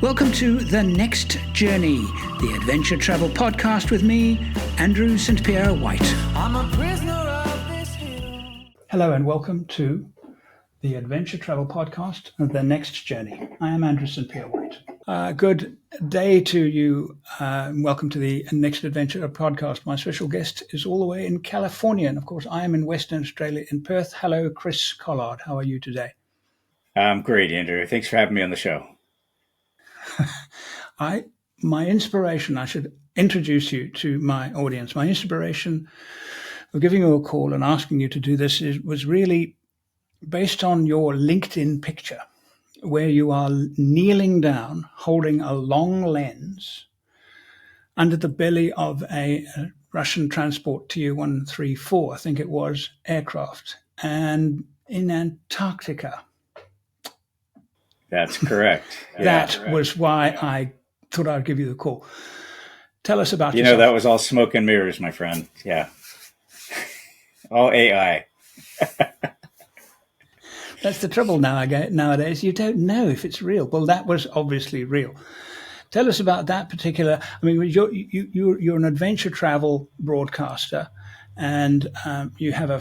Welcome to The Next Journey, the adventure travel podcast with me, Andrew St. Pierre White. I'm a prisoner of this hill. Hello and welcome to the adventure travel podcast, The Next Journey. I am Andrew St. Pierre White. Good day to you. Welcome to the Next Adventure podcast. My special guest is all the way in California. And of course, I am in Western Australia in Perth. Hello, Chris Collard. How are you today? I'm great, Andrew. Thanks for having me on the show. My inspiration, I should introduce you to my audience. My inspiration of giving you a call and asking you to do this was really based on your LinkedIn picture, where you are kneeling down, holding a long lens under the belly of a Russian transport Tu-134, I think it was, aircraft, and in Antarctica. That's correct. That was why I thought I'd give you the call. Tell us about yourself. That was all smoke and mirrors, my friend. Yeah. All AI. That's the trouble nowadays. You don't know if it's real. Well, that was obviously real. Tell us about that particular. I mean, you're an adventure travel broadcaster, and you have a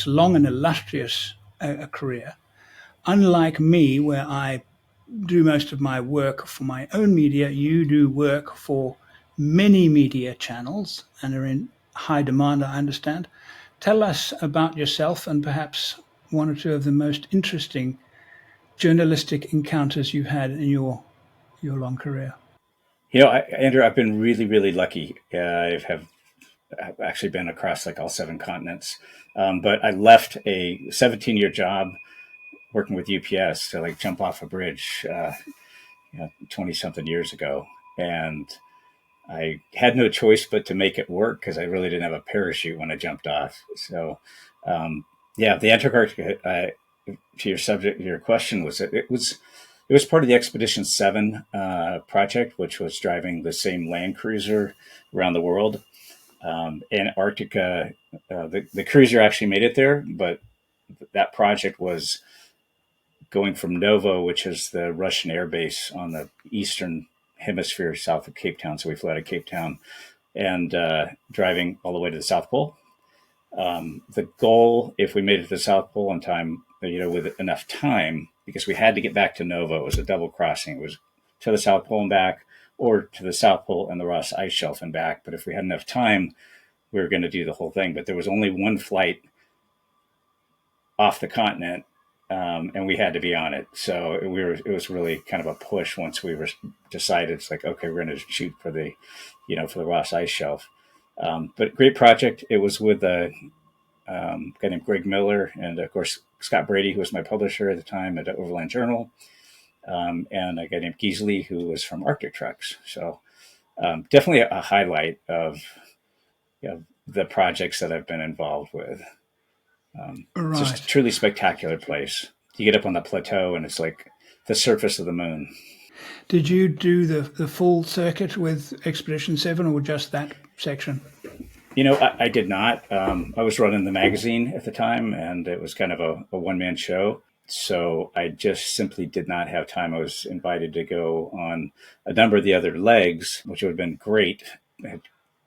long and illustrious career. Unlike me, where I do most of my work for my own media, you do work for many media channels and are in high demand, I understand. Tell us about yourself and perhaps one or two of the most interesting journalistic encounters you've had in your long career. Andrew, I've been really, really lucky. I've actually been across like all 7 continents, but I left a 17-year job working with UPS to like jump off a bridge 20 something years ago. And I had no choice but to make it work because I really didn't have a parachute when I jumped off. So the Antarctica, to your question, it was part of the Expedition 7 project, which was driving the same Land Cruiser around the world. Antarctica, the cruiser actually made it there, but that project was going from Novo, which is the Russian air base on the eastern hemisphere south of Cape Town. So we flew out of Cape Town and driving all the way to the South Pole. The goal, if we made it to the South Pole in time, with enough time, because we had to get back to Novo, it was a double crossing. It was to the South Pole and back, or to the South Pole and the Ross Ice Shelf and back. But if we had enough time, we were going to do the whole thing. But there was only one flight off the continent. And we had to be on it. So it was really kind of a push once we were decided. It's like, okay, we're going to shoot for the Ross Ice Shelf. But great project. It was with a guy named Greg Miller and, of course, Scott Brady, who was my publisher at the time at Overland Journal, and a guy named Geesley, who was from Arctic Trucks. So definitely a highlight of the projects that I've been involved with. It's just a truly spectacular place. You get up on the plateau and it's like the surface of the moon. Did you do the full circuit with Expedition 7 or just that section? I did not. I was running the magazine at the time and it was kind of a one-man show. So I just simply did not have time. I was invited to go on a number of the other legs, which would have been great. I had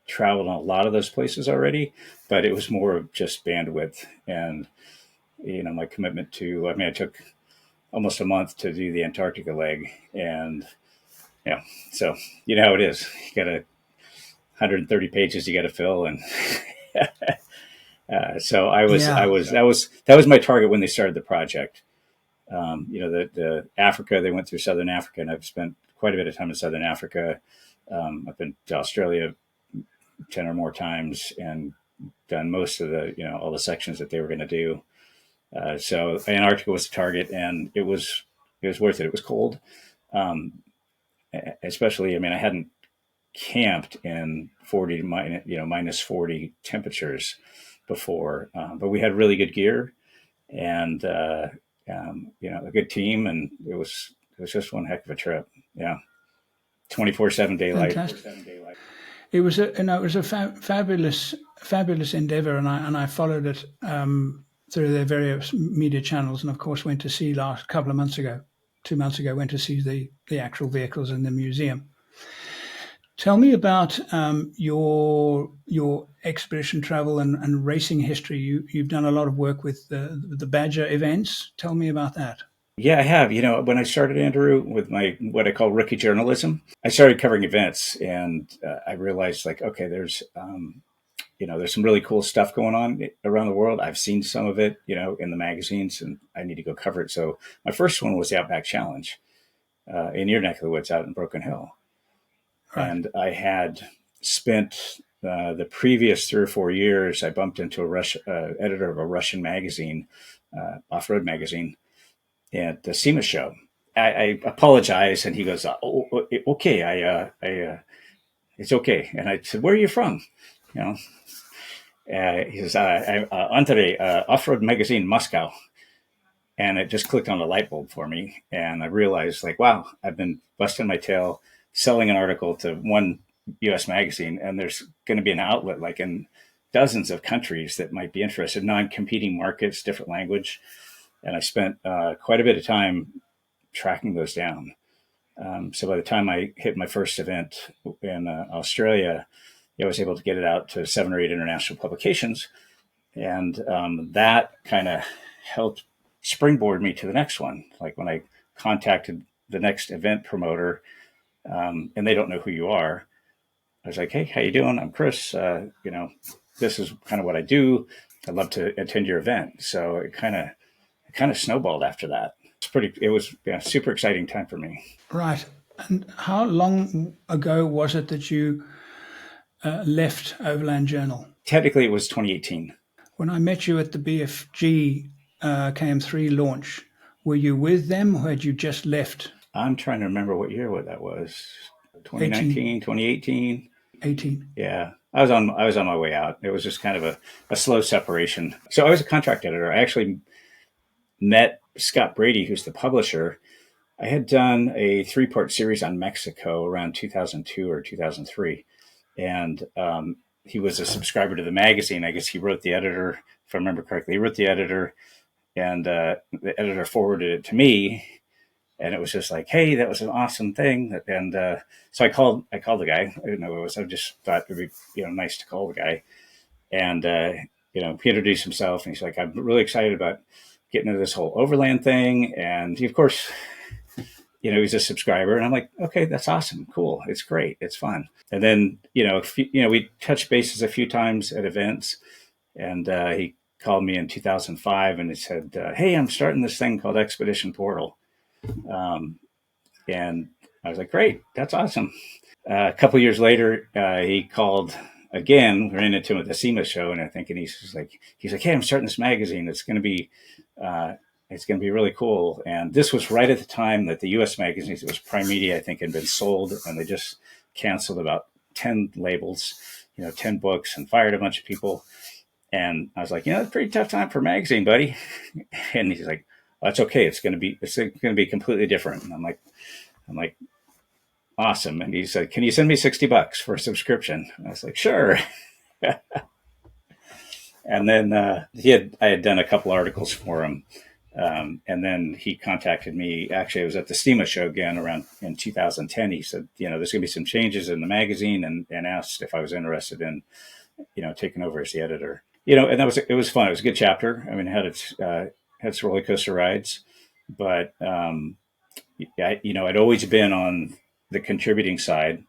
traveled on a lot of those places already, but it was more of just bandwidth and, my commitment to, I took almost a month to do the Antarctica leg. And, so you know how it is. You got 130 pages you got to fill. And so that was my target when they started the project. The Africa, they went through Southern Africa, and I've spent quite a bit of time in Southern Africa. I've been to Australia 10 or more times and done most of all the sections that they were going to do. So Antarctica was the target, and it was worth it. It was cold. Especially, I hadn't camped in 40 minus 40 temperatures before, but we had really good gear and, a good team, and it was just one heck of a trip. Yeah. 24/7 daylight. Fantastic. It was a fabulous endeavor, and I followed it through their various media channels, and of course went to sea last couple of months ago. 2 months ago, went to see the actual vehicles in the museum. Tell me about your expedition travel and racing history. You've done a lot of work with the Badger events. Tell me about that. Yeah, I have. When I started, Andrew, with my what I call rookie journalism, I started covering events, and I realized, like, okay, there's some really cool stuff going on around the world. I've seen some of it, in the magazines, and I need to go cover it. So my first one was the Outback Challenge in your neck of the woods out in Broken Hill. Right. And I had spent the previous 3 or 4 years, I bumped into editor of a Russian magazine, off-road magazine, at the SEMA show. I apologized, and he goes, okay, it's okay. And I said, where are you from? He says, I'm Andrei, Off-Road Magazine, Moscow. And it just clicked on a light bulb for me. And I realized, like, wow, I've been busting my tail selling an article to one U.S. magazine, and there's going to be an outlet like in dozens of countries that might be interested, non-competing markets, different language. And I spent quite a bit of time tracking those down. So by the time I hit my first event in Australia, I was able to get it out to 7 or 8 international publications. And that kind of helped springboard me to the next one. Like when I contacted the next event promoter, and they don't know who you are, I was like, hey, how you doing? I'm Chris. This is kind of what I do. I'd love to attend your event. So it kind of snowballed after that. It was a super exciting time for me. Right. And how long ago was it that you left Overland Journal? Technically, it was 2018. When I met you at the BFG KM3 launch, were you with them, or had you just left? I'm trying to remember what year that was. 2019, 2018. 18. Yeah. I was on my way out. It was just kind of a slow separation. So I was a contract editor. I actually met Scott Brady, who's the publisher. I had done a 3-part series on Mexico around 2002 or 2003. And he was a subscriber to the magazine. I guess he wrote the editor, if I remember correctly. He wrote the editor, and the editor forwarded it to me. And it was just like, hey, that was an awesome thing. And so I called the guy. I didn't know who it was. I just thought it'd be nice to call the guy. And he introduced himself, and he's like, I'm really excited about getting into this whole overland thing. And he, of course, he's a subscriber. And I'm like, okay, that's awesome. Cool. It's great. It's fun. And then, we touched bases a few times at events. And he called me in 2005 and he said, hey, I'm starting this thing called Expedition Portal. And I was like, great, that's awesome. A couple of years later, he called again, ran into him at the SEMA show, and I think, and he's like, hey, I'm starting this magazine. It's going to be really cool. And this was right at the time that the U.S. magazines, it was Prime Media, I think, had been sold, and they just canceled about 10 labels, 10 books, and fired a bunch of people. And I was like, it's a pretty tough time for a magazine, buddy. And he's like, that's okay. It's going to be completely different. And I'm like, awesome. And he said, can you send me $60 for a subscription? And I was like, sure. And then I had done a couple articles for him. And then he contacted me. Actually, I was at the SEMA show again around in 2010. He said, there's going to be some changes in the magazine, and asked if I was interested in, taking over as the editor. And it was fun. It was a good chapter. I mean, it had its roller coaster rides, but I'd always been on the contributing side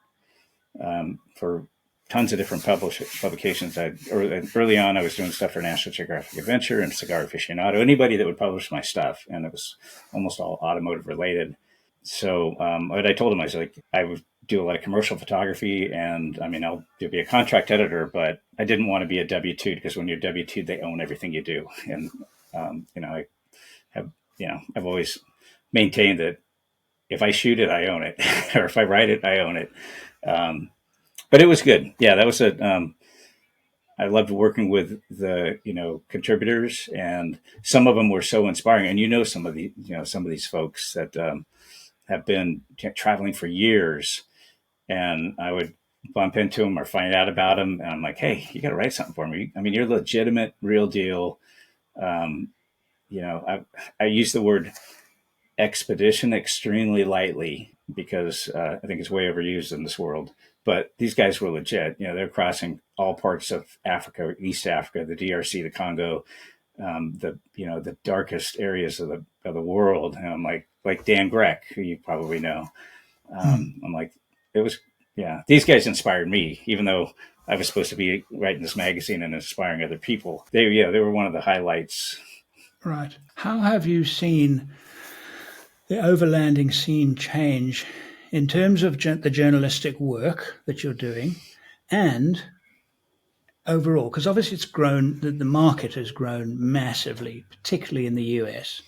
for tons of different publications. Early on, I was doing stuff for National Geographic Adventure and Cigar Aficionado, anybody that would publish my stuff, and it was almost all automotive related. So what I told him, I was like, I would do a lot of commercial photography, and I mean, I'll be a contract editor, but I didn't want to be a W-2, because when you're W-2, they own everything you do. And I've always maintained that if I shoot it, I own it, or if I write it, I own it. But it was good. Yeah, that was I loved working with the contributors, and some of them were so inspiring. And some of these folks that have been traveling for years, and I would bump into them or find out about them, and I'm like, hey, you got to write something for me. I mean, you're legitimate, real deal. I use the word expedition extremely lightly because I think it's way overused in this world. But these guys were legit. They're crossing all parts of Africa, East Africa, the DRC, the Congo, the darkest areas of the world. And I'm like Dan Grech, who you probably know. I'm like, it was, yeah. These guys inspired me, even though I was supposed to be writing this magazine and inspiring other people. They were one of the highlights. Right. How have you seen the overlanding scene change in terms of the journalistic work that you're doing and overall? Because obviously it's grown, the market has grown massively, particularly in the US.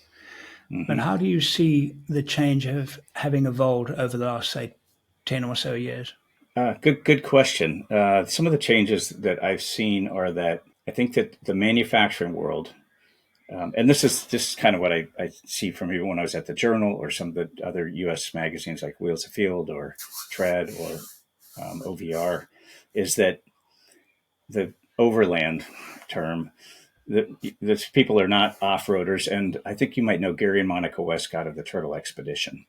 But how do you see the change of having evolved over the last, say, 10 or so years? Good question. Some of the changes that I've seen are that I think that the manufacturing world, and this is kind of what I see from even when I was at the Journal or some of the other U.S. magazines like Wheels of Field or Tread or OVR, is that the overland term, that people are not off-roaders. And I think you might know Gary and Monica Westcott of the Turtle Expedition.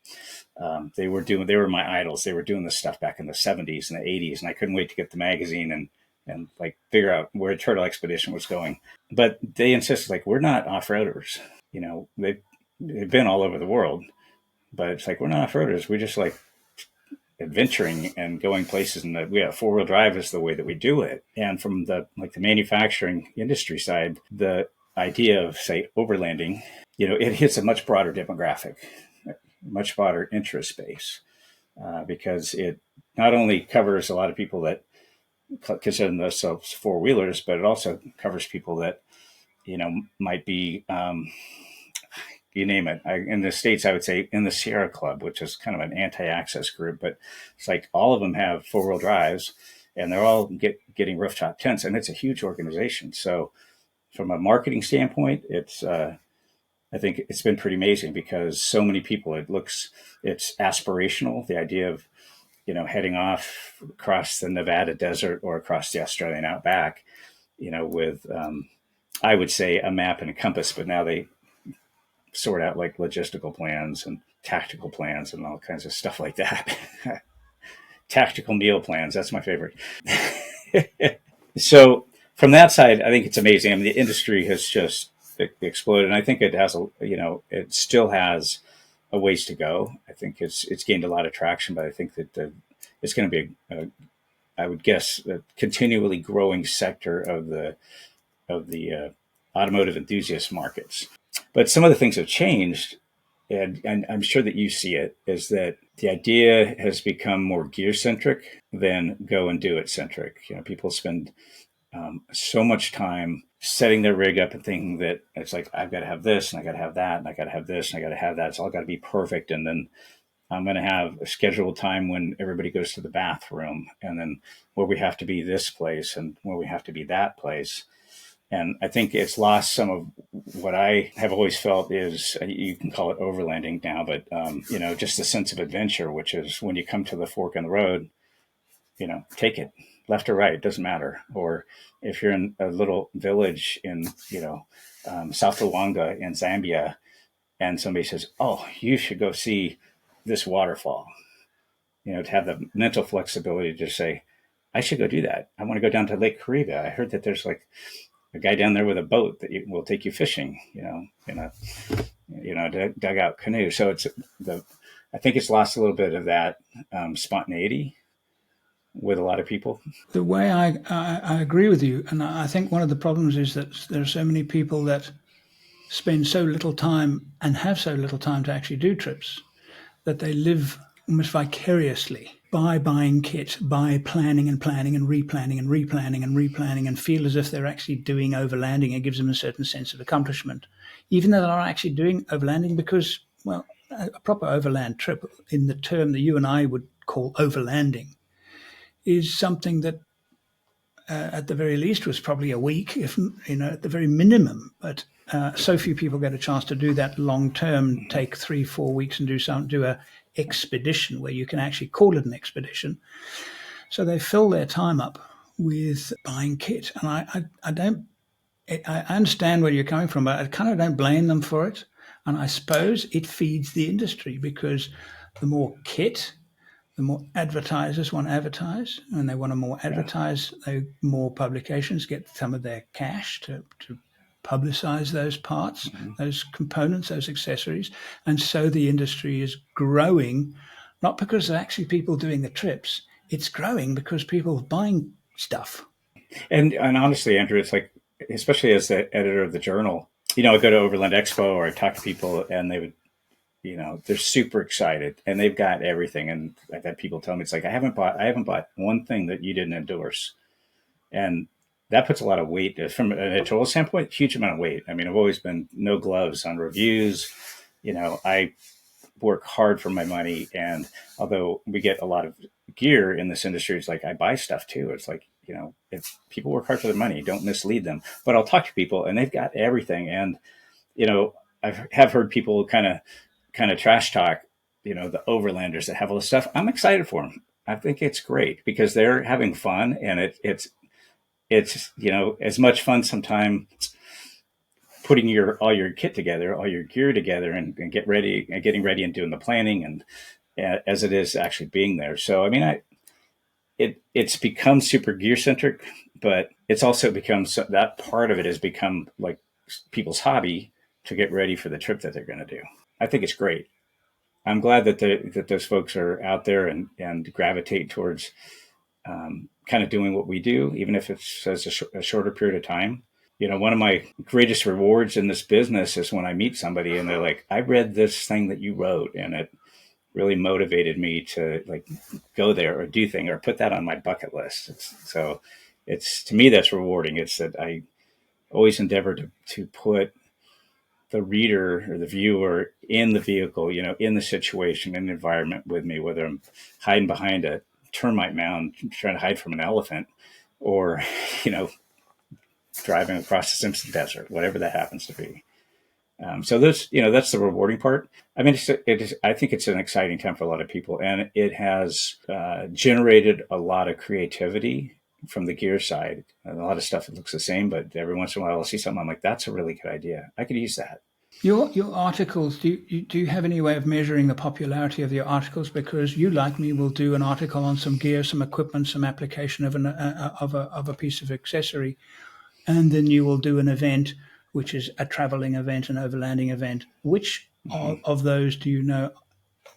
They were my idols. They were doing this stuff back in the 70s and the 80s, and I couldn't wait to get the magazine and like figure out where Turtle Expedition was going. But they insisted, like, we're not off-roaders. They've been all over the world, but it's like, we're not off-roaders. We're just like adventuring and going places, and we have four-wheel drive is the way that we do it. And from the manufacturing industry side, the idea of, say, overlanding, it hits a much broader demographic, much broader interest base, because it not only covers a lot of people that consider themselves four-wheelers, but it also covers people that might be you name it. In the States, I would say in the Sierra Club, which is kind of an anti-access group, but it's like all of them have four-wheel drives, and they're all getting rooftop tents, and it's a huge organization. So from a marketing standpoint, I think it's been pretty amazing because so many people, it's aspirational. The idea of, heading off across the Nevada desert or across the Australian outback, with, I would say, a map and a compass, but now they sort out like logistical plans and tactical plans and all kinds of stuff like that. Tactical meal plans. That's my favorite. So from that side, I think it's amazing. I mean, the industry has just exploded, and I think it has it still has a ways to go. I think it's gained a lot of traction, but I think that it's going to be I would guess a continually growing sector of the automotive enthusiast markets. But some of the things have changed, and I'm sure that you see it, is that the idea has become more gear centric than go and do it centric. People spend so much time setting their rig up and thinking that it's like, I've got to have this and I got to have that and I got to have this and I got to have that. It's all got to be perfect. And then I'm going to have a scheduled time when everybody goes to the bathroom, and then where we have to be this place and where we have to be that place. And I think it's lost some of what I have always felt is, you can call it overlanding now, but, just the sense of adventure, which is when you come to the fork in the road, take it left or right, it doesn't matter. Or if you're in a little village in, South Luangwa in Zambia, and somebody says, oh, you should go see this waterfall, to have the mental flexibility to say, I should go do that. I want to go down to Lake Kariba. I heard that there's like a guy down there with a boat that will take you fishing, in a dugout canoe. So I think it's lost a little bit of that spontaneity with a lot of people. The way I agree with you, and I think one of the problems is that there are so many people that spend so little time and have so little time to actually do trips that they live almost vicariously by buying kit, by planning and planning and replanning and replanning and replanning, and feel as if they're actually doing overlanding. It gives them a certain sense of accomplishment, even though they're not actually doing overlanding, because, well, a proper overland trip, in the term that you and I would call overlanding, is something that at the very least was probably a week, if at the very minimum. But so few people get a chance to do that long term, take 3-4 weeks and do a expedition where you can actually call it an expedition. So they fill their time up with buying kit, and I understand where you're coming from, but I kind of don't blame them for it. And I suppose it feeds the industry, because the more kit, the more advertisers want to advertise, and they want to more advertise, more publications get some of their cash to publicize those parts, those components, those accessories. And so the industry is growing, not because of actually people doing the trips. It's growing because people are buying stuff. And honestly, Andrew, it's like, especially as the editor of the journal, I go to Overland Expo or I talk to people and they would, they're super excited and they've got everything. And I've had people tell me, it's like, I haven't bought one thing that you didn't endorse. And that puts a lot of weight from an editorial standpoint, huge amount of weight. I mean, I've always been no gloves on reviews. I work hard for my money. And although we get a lot of gear in this industry, it's like, I buy stuff too. It's like, if people work hard for their money, don't mislead them. But I'll talk to people and they've got everything. And, I have heard people kind of trash talk, the Overlanders that have all this stuff. I'm excited for them. I think it's great because they're having fun, and it's as much fun sometimes putting all your kit together, all your gear together, and getting ready and doing the planning, and as it is actually being there. So I mean, it's become super gear centric, but it's also become that part of it has become like people's hobby to get ready for the trip that they're going to do. I think it's great. I'm glad that those folks are out there and gravitate towards kind of doing what we do, even if it's as a shorter period of time. One of my greatest rewards in this business is when I meet somebody and they're like, I read this thing that you wrote and it really motivated me to like go there or do things or put that on my bucket list. It's to me, that's rewarding. It's that I always endeavor to put the reader or the viewer in the vehicle, in the situation, in the environment with me, whether I'm hiding behind a termite mound, trying to hide from an elephant, or, driving across the Simpson Desert, whatever that happens to be. So that's the rewarding part. I mean, I think it's an exciting time for a lot of people, and it has generated a lot of creativity from the gear side. And a lot of stuff that looks the same, but every once in a while I'll see something I'm like, that's a really good idea. I could use that. Your articles, do you have any way of measuring the popularity of your articles? Because you, like me, will do an article on some gear, some equipment, some application of a piece of accessory, and then you will do an event, which is a traveling event, an overlanding event. Which of those do you know,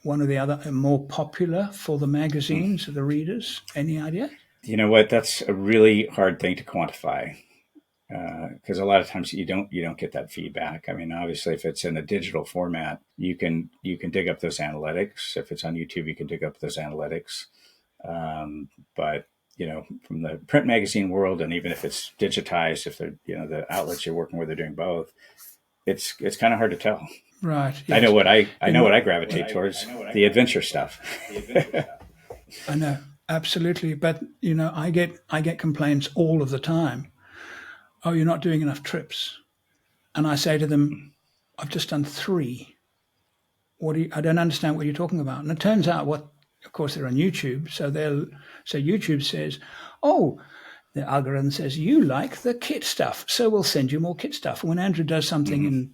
one or the other, are more popular for the magazines or the readers? Any idea? You know what? That's a really hard thing to quantify. Because a lot of times you don't get that feedback. I mean, obviously, if it's in a digital format, you can dig up those analytics. If it's on YouTube, you can dig up those analytics. But from the print magazine world, and even if it's digitized, if they're the outlets you're working with are doing both, it's kind of hard to tell. Right. Yes. I know what I gravitate towards, the adventure stuff. I know, absolutely. But I get complaints all of the time. Oh, you're not doing enough trips. And I say to them, I've just done 3. I don't understand what you're talking about. And it turns out of course, they're on YouTube. So YouTube says, oh, the algorithm says, you like the kit stuff. So we'll send you more kit stuff. When Andrew does something in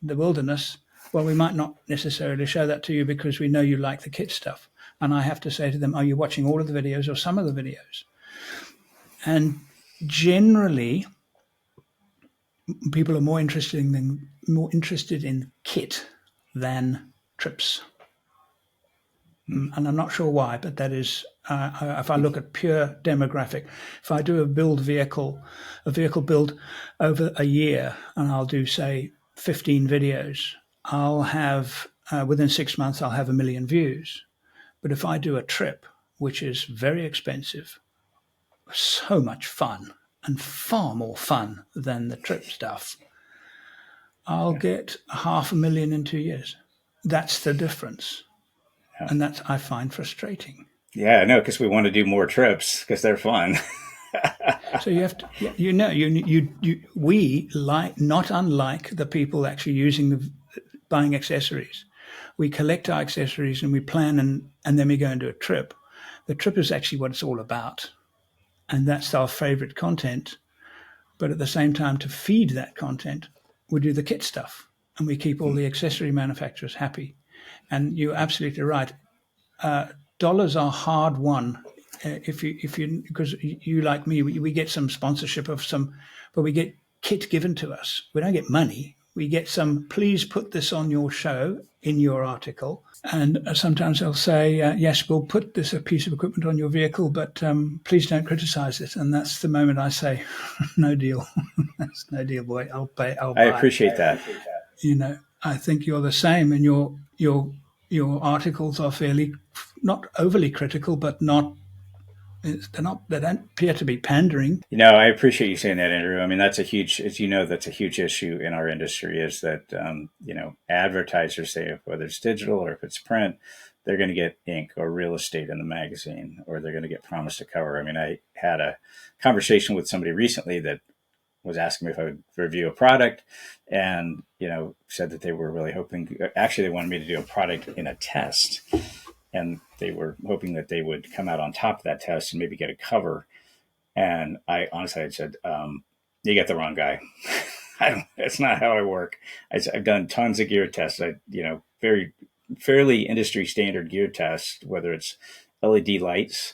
the wilderness, well, we might not necessarily show that to you because we know you like the kit stuff. And I have to say to them, are you watching all of the videos or some of the videos? And generally, people are more interested in kit than trips, and I'm not sure why. But that is, if I look at pure demographic, if I do a vehicle build over a year, and I'll do say 15 videos, I'll have within 6 months I'll have 1 million views. But if I do a trip, which is very expensive, so much fun, and far more fun than the trip stuff, I'll get 500,000 in 2 years. That's the difference. Yeah. And that I find frustrating. Yeah, I know, because we want to do more trips because they're fun. So you have to, we like, not unlike the people actually buying accessories. We collect our accessories and we plan and then we go and do a trip. The trip is actually what it's all about. And that's our favorite content. But at the same time, to feed that content, we do the kit stuff. and we keep all the accessory manufacturers happy. And you're absolutely right. Dollars are hard won. If you because you like me, we get some sponsorship of some, but we get kit given to us. We don't get money. We get some, please put this on your show in your article. And sometimes they'll say, yes, we'll put this a piece of equipment on your vehicle, but please don't criticize it. And that's the moment I say, no deal. That's no deal, boy. I'll pay. I'll buy. I appreciate that. I think you're the same, and your articles are fairly not overly critical, but they don't appear to be pandering. I appreciate you saying that, Andrew. I mean, that's a huge, as you know, that's a huge issue in our industry is that, advertisers say whether it's digital or if it's print, they're going to get ink or real estate in the magazine, or they're going to get promised a cover. I mean, I had a conversation with somebody recently that was asking me if I would review a product and, said that they were really hoping, actually they wanted me to do a product in a test. And they were hoping that they would come out on top of that test and maybe get a cover. And I honestly had said, you got the wrong guy. That's not how I work. I've done tons of gear tests. Very fairly industry standard gear tests, whether it's LED lights.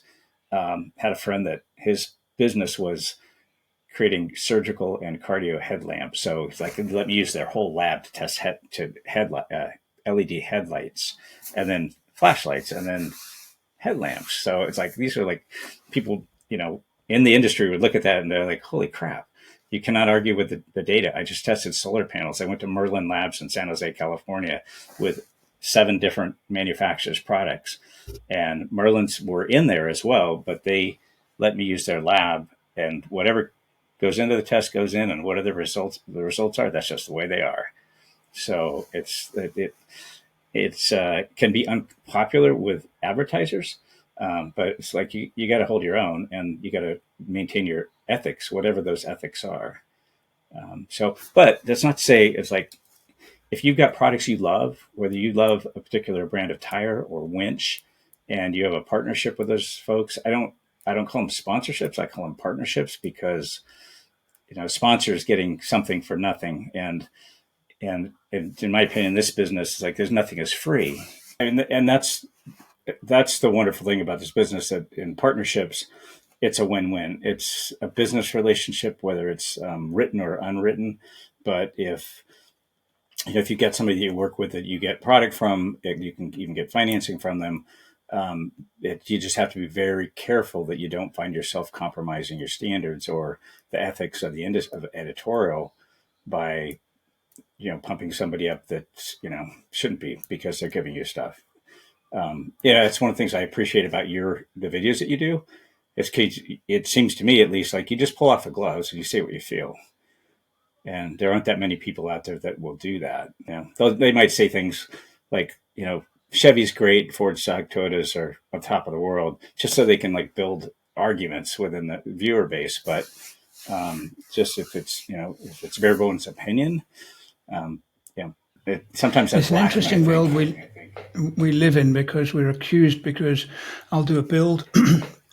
Had a friend that his business was creating surgical and cardio headlamps. So it's like, let me use their whole lab to test LED headlights, and then flashlights, and then headlamps. So it's like, these are like people, in the industry would look at that and they're like, holy crap, you cannot argue with the data. I just tested solar panels. I went to Merlin Labs in San Jose, California with 7 different manufacturers' products, and Merlin's were in there as well, but they let me use their lab, and whatever goes into the test goes in, and what are the results are, that's just the way they are. So it's can be unpopular with advertisers, but it's like you got to hold your own, and you got to maintain your ethics, whatever those ethics are. But that's not to say it's like, if you've got products you love, whether you love a particular brand of tire or winch, and you have a partnership with those folks, I don't call them sponsorships. I call them partnerships, because sponsors getting something for nothing, and in my opinion, this business is like, there's nothing is free. And that's the wonderful thing about this business, that in partnerships, it's a win-win. It's a business relationship, whether it's written or unwritten. But if you get somebody that you work with that you get product from, you can even get financing from them. You just have to be very careful that you don't find yourself compromising your standards or the ethics of the of editorial by pumping somebody up that, shouldn't be, because they're giving you stuff. It's one of the things I appreciate about the videos that you do. It seems to me, at least, like you just pull off the gloves and you say what you feel. And there aren't that many people out there that will do that. They might say things like, Chevy's great, Ford stock, Toyotas are on top of the world, just so they can build arguments within the viewer base. But just if it's bare bones opinion, sometimes that's it's an interesting world we live in, because we're accused, because I'll do a build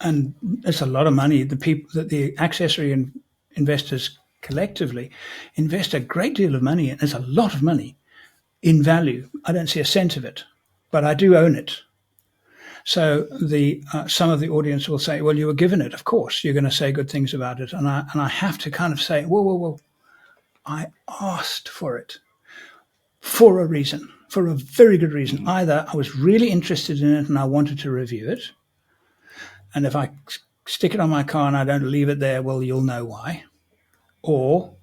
and it's a lot of money. The accessory investors collectively invest a great deal of money, and there's a lot of money in value. I don't see a cent of it, but I do own it. So some of the audience will say, well, you were given it. Of course, you're going to say good things about it. And I have to kind of say, whoa. I asked for it for a reason, for a very good reason. Either I was really interested in it and I wanted to review it. And if I stick it on my car and I don't leave it there, well, you'll know why. Or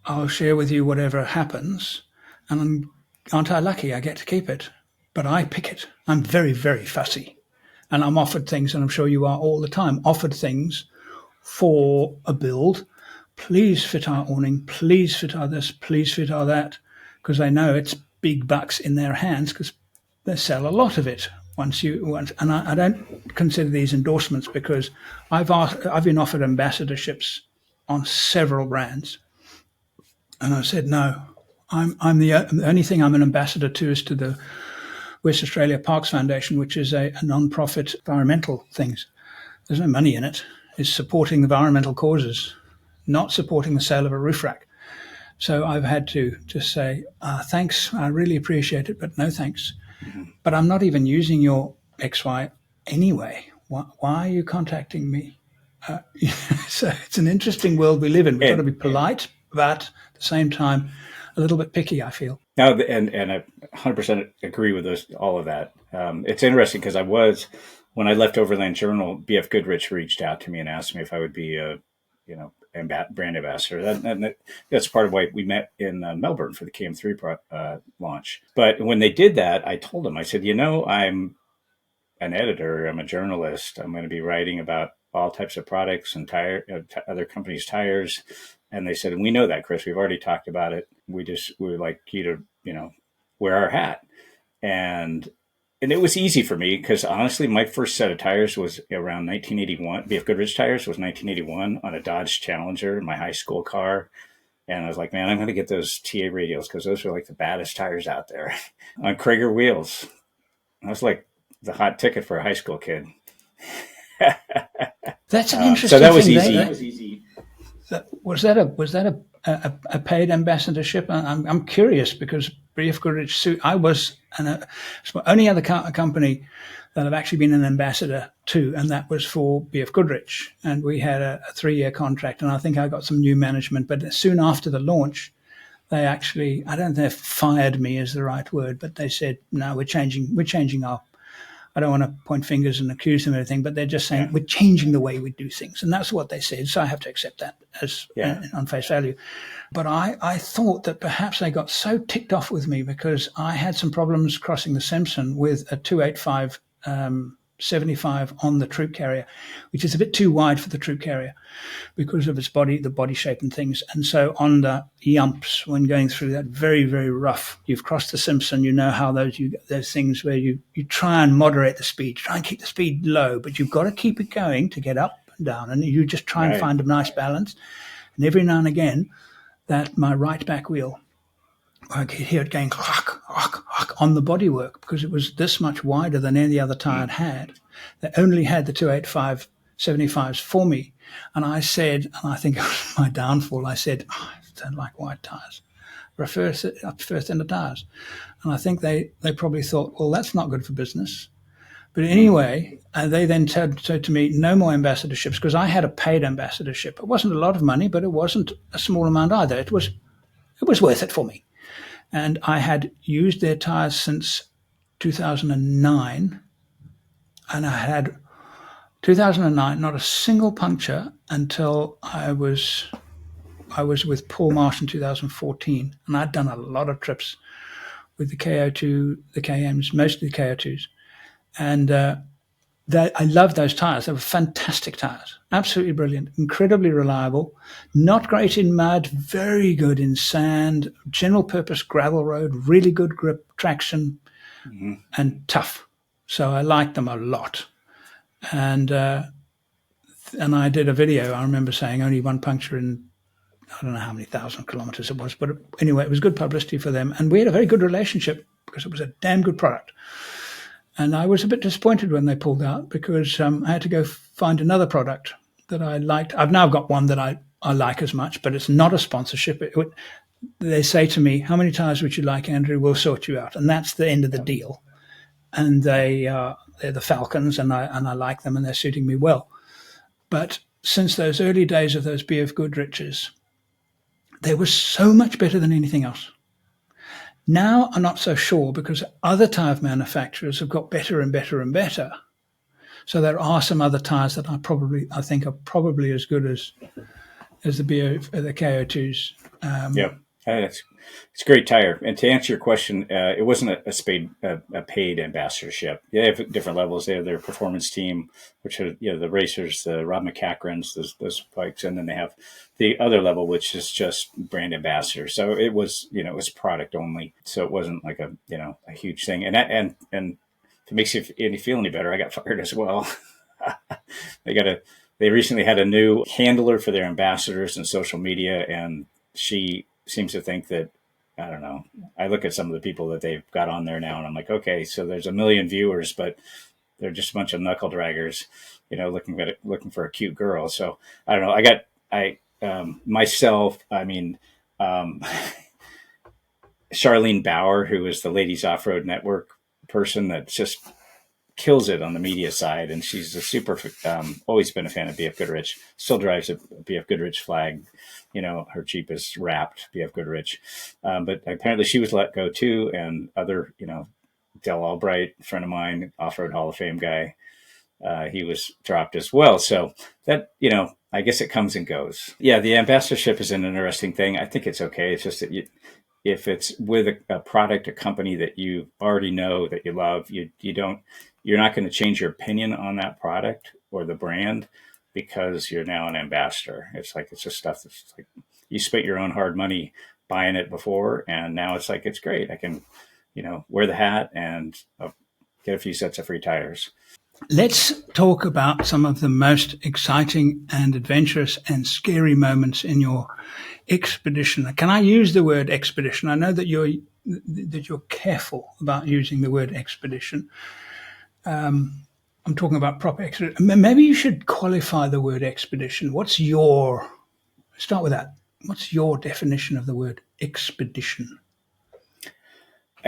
I'll share with you whatever happens. And aren't I lucky? I get to keep it. But I pick it. I'm very, very fussy. And I'm offered things, and I'm sure you are all the time, offered things for a build. Please fit our awning. Please fit our this. Please fit our that. Because they know it's big bucks in their hands, because they sell a lot of it. And I don't consider these endorsements, because I've been offered ambassadorships on several brands. And I said, no, I'm the only thing I'm an ambassador to is to the West Australia Parks Foundation, which is a non-profit environmental things. There's no money in it. It's supporting environmental causes, not supporting the sale of a roof rack. So I've had to just say, thanks, I really appreciate it, but no thanks. But I'm not even using your XY anyway. Why are you contacting me? So it's an interesting world we live in. We've got to be polite, but at the same time, a little bit picky, I feel. No, and I 100% agree with all of that. It's interesting because when I left Overland Journal, BF Goodrich reached out to me and asked me if I would be a, brand ambassador. That's part of why we met in Melbourne for the KM3 launch. But when they did that, I told them, I said, I'm an editor, I'm a journalist. I'm going to be writing about all types of products and other companies' tires. And they said, we know that, Chris. We've already talked about it. We would like you to, wear our hat. And it was easy for me because honestly, my first set of tires was around 1981. BF Goodrich tires was 1981 on a Dodge Challenger, my high school car. And I was like, man, I'm going to get those TA radials because those are like the baddest tires out there on Krager wheels. I was like the hot ticket for a high school kid. That's an interesting so that was thing. easy. That was easy. Was that a paid ambassadorship? I'm curious because BF Goodrich, I was it's the only other company that I've actually been an ambassador to, and that was for BF Goodrich. And we had a 3-year contract, and I think I got some new management. But soon after the launch, they actually, I don't know if fired me is the right word, but they said, no, we're changing our, I don't want to point fingers and accuse them of anything, but they're just saying we're changing the way we do things. And that's what they said. So I have to accept that as on face value. But I thought that perhaps they got so ticked off with me because I had some problems crossing the Simpson with a 285 75 on the troop carrier, which is a bit too wide for the troop carrier because of its body, the body shape and things. And so on the yumps, when going through that very, very rough, you've crossed the Simpson, you know how those things where you try and moderate the speed, try and keep the speed low, but you've got to keep it going to get up and down. And you just try and find a nice balance. And every now and again, that my right back wheel, I could hear it going on the bodywork because it was this much wider than any other tire it had. They only had the 285 75s for me. And I said, and I think it was my downfall, I said, I don't like wide tires. I prefer thinner tires. And I think they probably thought, well, that's not good for business. But anyway, they then said to me, no more ambassadorships, because I had a paid ambassadorship. It wasn't a lot of money, but it wasn't a small amount either. It was worth it for me. And I had used their tires since 2009. And I had 2009, not a single puncture until I was with Paul Marsh in 2014. And I'd done a lot of trips with the KO2, the KMs, mostly the KO2s. And I loved those tires. They were fantastic tires, absolutely brilliant, incredibly reliable, not great in mud, very good in sand, general purpose gravel road, really good grip, traction, and tough. So I liked them a lot. And I did a video, I remember saying only one puncture in, I don't know how many thousand kilometers it was, but anyway, it was good publicity for them. And we had a very good relationship because it was a damn good product. And I was a bit disappointed when they pulled out because I had to go find another product that I liked. I've now got one that I like as much, but it's not a sponsorship. They say to me, how many tires would you like, Andrew? We'll sort you out. And that's the end of the deal. And they're the Falcons, and I like them, and they're suiting me well. But since those early days of those BF Goodriches, they were so much better than anything else. Now I'm not so sure because other tire manufacturers have got better and better and better. So there are some other tires that I think are probably as good as the KO2s. It's a great tire. And to answer your question, it wasn't a paid ambassadorship. They have different levels. They have their performance team, which are the racers, the Rob McCachrans, those bikes, and then they have the other level, which is just brand ambassador. So it was product only. So it wasn't like a huge thing. And if it makes you feel any better, I got fired as well. They recently had a new handler for their ambassadors and social media, and she seems to think that, I don't know, I look at some of the people that they've got on there now and I'm like, okay, so there's 1 million viewers, but they're just a bunch of knuckle draggers, looking for a cute girl. So I don't know. Myself, I mean, Um, Charlene Bauer, who is the Ladies Off-Road Network person that just kills it on the media side. And she's a super, always been a fan of BF Goodrich, still drives a BF Goodrich flag. Her Jeep is wrapped BF Goodrich. But apparently she was let go too. And other, Dell Albright, a friend of mine, Off-Road Hall of Fame guy, he was dropped as well. So that, I guess it comes and goes. Yeah, the ambassadorship is an interesting thing. I think it's okay. It's just that if it's with a product, a company that you already know, that you love, you're not going to change your opinion on that product or the brand because you're now an ambassador. It's just stuff that's like you spent your own hard money buying it before, and now it's like, it's great. I can, wear the hat and get a few sets of free tires. Let's talk about some of the most exciting and adventurous and scary moments in your expedition. Can I use the word expedition? I know that you're careful about using the word expedition. I'm talking about proper expedition. Maybe you should qualify the word expedition. Start with that. What's your definition of the word expedition?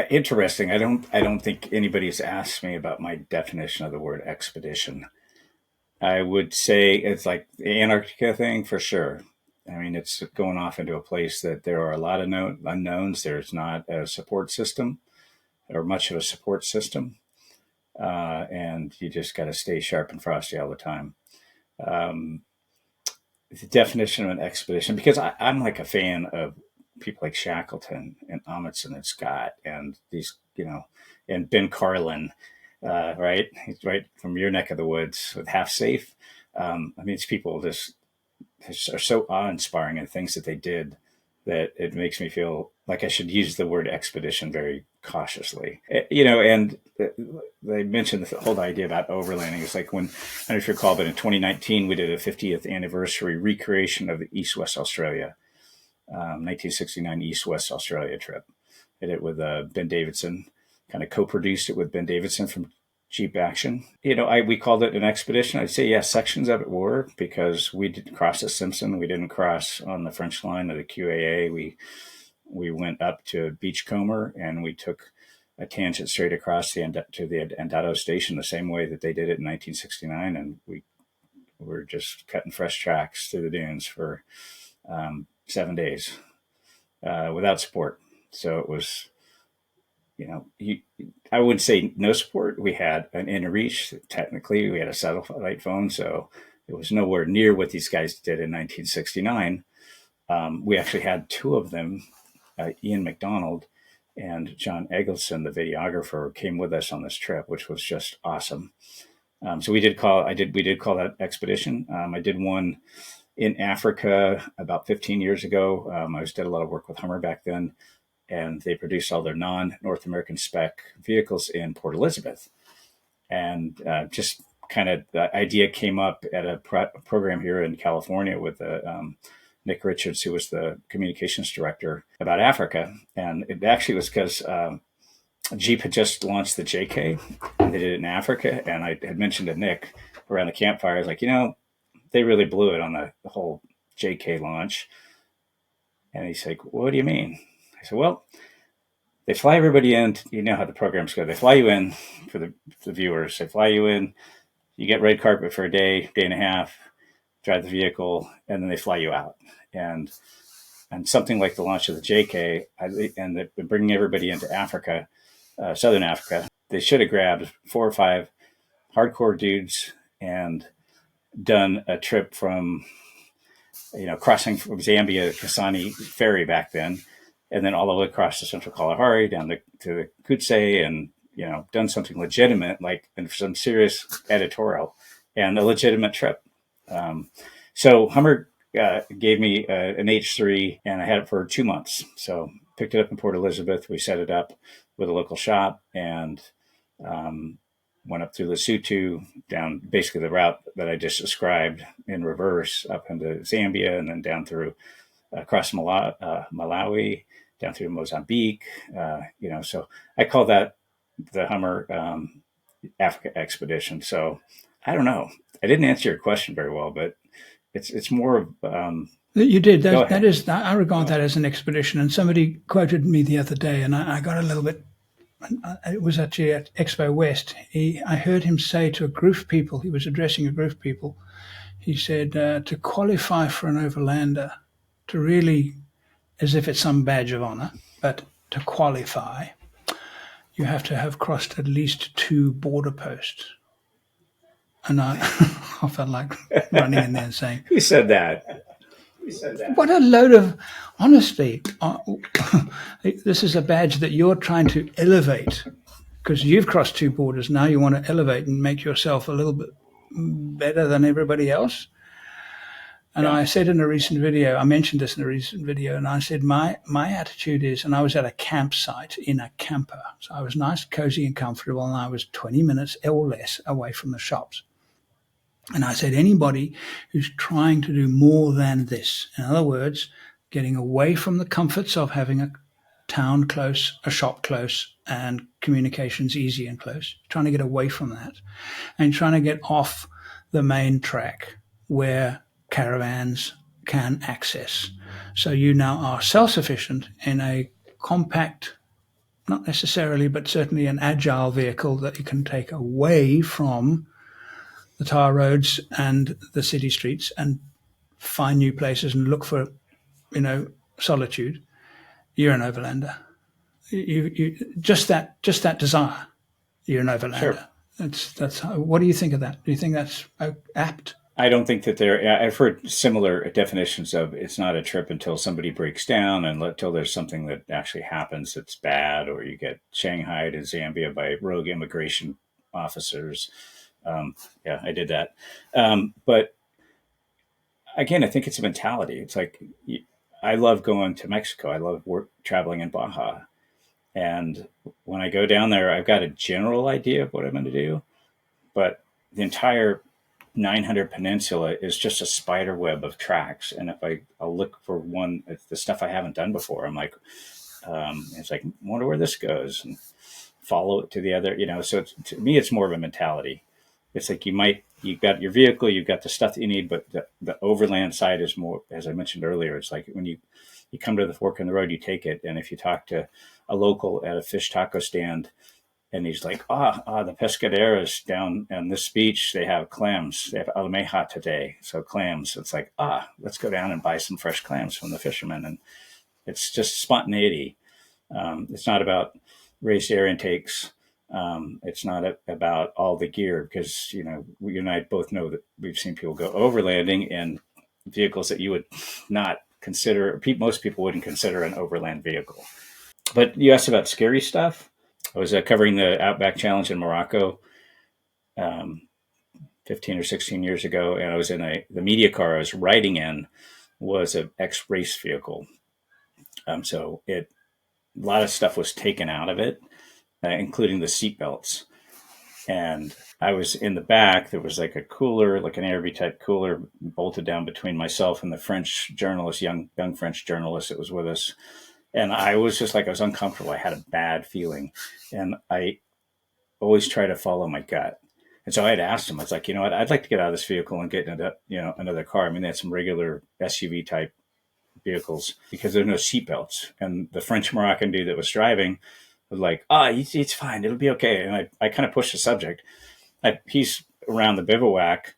Interesting. I don't think anybody's asked me about my definition of the word expedition. I would say it's like the Antarctica thing for sure. I mean, it's going off into a place that there are a lot of unknowns. There's not a support system or much of a support system. And you just got to stay sharp and frosty all the time. The definition of an expedition, because I'm like a fan of people like Shackleton and Amundsen and Scott and these, and Ben Carlin, right? He's right from your neck of the woods with Half Safe. I mean, these people just are so awe-inspiring in things that they did that it makes me feel like I should use the word expedition very cautiously. And they mentioned the whole idea about overlanding. It's like when, I don't know if you recall, but in 2019, we did a 50th anniversary recreation of the East-West Australia, 1969 East-West Australia trip. Did it with Ben Davidson, kind of co-produced it with Ben Davidson from Jeep Action. We called it an expedition. I'd say, yeah, sections of it were, because we didn't cross the Simpson. We didn't cross on the French line of the QAA. We went up to Beachcomber and we took a tangent straight across to the Andado station the same way that they did it in 1969. And we were just cutting fresh tracks through the dunes for 7 days without support. So it was, I would say no support. We had an inReach. Technically, we had a satellite phone, so it was nowhere near what these guys did in 1969. We actually had two of them, Ian McDonald and John Eggleston, the videographer, came with us on this trip, which was just awesome. So we did call that expedition. I did one in Africa about 15 years ago. I did a lot of work with Hummer back then, and they produced all their non-North American spec vehicles in Port Elizabeth. And just kind of the idea came up at a program here in California with Nick Richards, who was the communications director, about Africa. And it actually was because Jeep had just launched the JK, and they did it in Africa. And I had mentioned to Nick around the campfire, I was like, they really blew it on the whole JK launch. And he's like, what do you mean? I said, well, they fly everybody in. You know how the programs go. They fly you in for the viewers. They fly you in. You get red carpet for a day and a half, drive the vehicle, and then they fly you out. And something like the launch of the JK, and they're bringing everybody into Africa, Southern Africa, they should have grabbed 4 or 5 hardcore dudes and done a trip from, crossing from Zambia, Kasane ferry back then, and then all the way across to Central Kalahari down to the Kutse, and, done something legitimate, like, and some serious editorial and a legitimate trip. So Hummer gave me an H3, and I had it for 2 months. So picked it up in Port Elizabeth. We set it up with a local shop and went up through Lesotho, down basically the route that I just described in reverse, up into Zambia, and then down through across Malawi, down through Mozambique. So I call that the Hummer Africa expedition. So I don't know. I didn't answer your question very well, but it's more of You did. Go That ahead. is, I regard that as an expedition. And somebody quoted me the other day, and I got a little bit. It was actually at Expo West. I heard him say to a group of people. He was addressing a group of people. He said to qualify for an overlander, to really, as if it's some badge of honor, but to qualify, you have to have crossed at least 2 border posts. And I felt like running in there and saying, Who said that? what a load of, honestly, this is a badge that you're trying to elevate because you've crossed 2 borders. Now you want to elevate and make yourself a little bit better than everybody else. And Yeah. I said in a recent video, I mentioned this in a recent video, and I said my attitude is, and I was at a campsite in a camper. So I was nice, cozy, and comfortable, and I was 20 minutes or less away from the shops. And I said, anybody who's trying to do more than this, in other words, getting away from the comforts of having a town close, a shop close, and communications easy and close, trying to get away from that, and trying to get off the main track where caravans can access. So you now are self-sufficient in a compact, not necessarily, but certainly an agile vehicle that you can take away from the tar roads and the city streets and find new places and look for, solitude. You're an overlander. You just that desire. You're an overlander. Sure. What do you think of that? Do you think that's apt? I don't think that I've heard similar definitions of it's not a trip until somebody breaks down and until there's something that actually happens that's bad, or you get shanghaied in Zambia by rogue immigration officers. Yeah, I did that. But again, I think it's a mentality. It's like, I love going to Mexico. I love traveling in Baja. And when I go down there, I've got a general idea of what I'm going to do, but the entire 900 Peninsula is just a spider web of tracks. And if I'll look for one, the stuff I haven't done before, I'm like, it's like, I wonder where this goes, and follow it to the other, so to me, it's more of a mentality. It's like you've got your vehicle, you've got the stuff that you need, but the overland side is more, as I mentioned earlier, it's like when you come to the fork in the road, you take it. And if you talk to a local at a fish taco stand, and he's like, the pescaderos down on this beach, they have clams. They have almeja today. So clams. It's like, let's go down and buy some fresh clams from the fishermen. And it's just spontaneity. It's not about raised air intakes. It's not about all the gear, because, you and I both know that we've seen people go overlanding in vehicles that you would not consider, most people wouldn't consider an overland vehicle. But you asked about scary stuff. I was covering the Outback Challenge in Morocco 15 or 16 years ago, and I was in the media car I was riding in was an ex-race vehicle. So a lot of stuff was taken out of it, including the seatbelts. And I was in the back. There was like a cooler, like an Airbnb type cooler, bolted down between myself and the French journalist, young French journalist that was with us. And I was just like, I was uncomfortable. I had a bad feeling. And I always try to follow my gut. And so I had asked him, I was like, you know what, I'd like to get out of this vehicle and get into, another car. I mean, they had some regular SUV type vehicles because there's no seatbelts. And the French Moroccan dude that was driving was like, it's fine. It'll be okay. And I kind of pushed the subject. He's around the bivouac,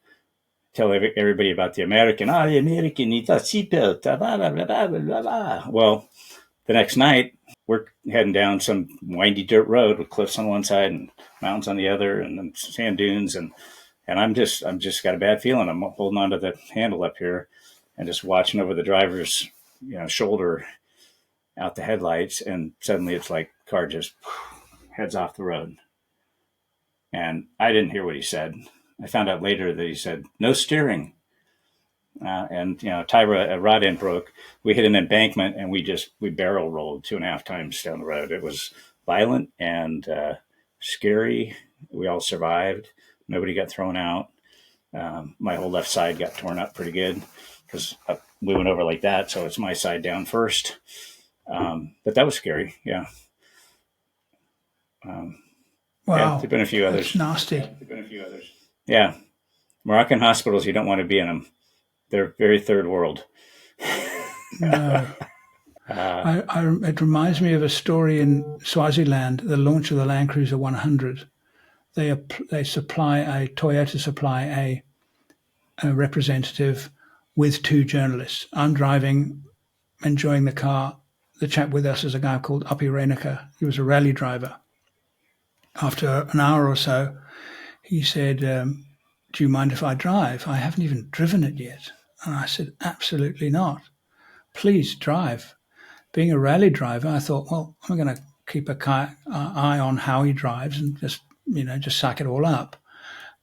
tell everybody about the American. The American needs a seatbelt. Blah, blah, blah, blah, blah. Well, the next night, we're heading down some windy dirt road with cliffs on one side and mountains on the other, and then sand dunes. And I'm just got a bad feeling. I'm holding onto the handle up here and just watching over the driver's, shoulder out the headlights. And suddenly it's like car just heads off the road. And I didn't hear what he said. I found out later that he said, no steering. And Tyra, a rod end broke. We hit an embankment and we barrel rolled 2.5 times down the road. It was violent and scary. We all survived. Nobody got thrown out. My whole left side got torn up pretty good because we went over like that. So it's my side down first. But that was scary. Yeah. Wow. Yeah, there've been a few others. That's nasty. Yeah. Moroccan hospitals, you don't want to be in them. They're very third world. No. It reminds me of a story in Swaziland, the launch of the Land Cruiser 100. They supply Toyota supply a representative with two journalists. I'm driving, enjoying the car. The chap with us is a guy called Appie Reneker. He was a rally driver. After an hour or so, he said, do you mind if I drive? I haven't even driven it yet. And I said, absolutely not. Please drive. Being a rally driver, I thought, well, I'm going to keep an eye on how he drives and just suck it all up.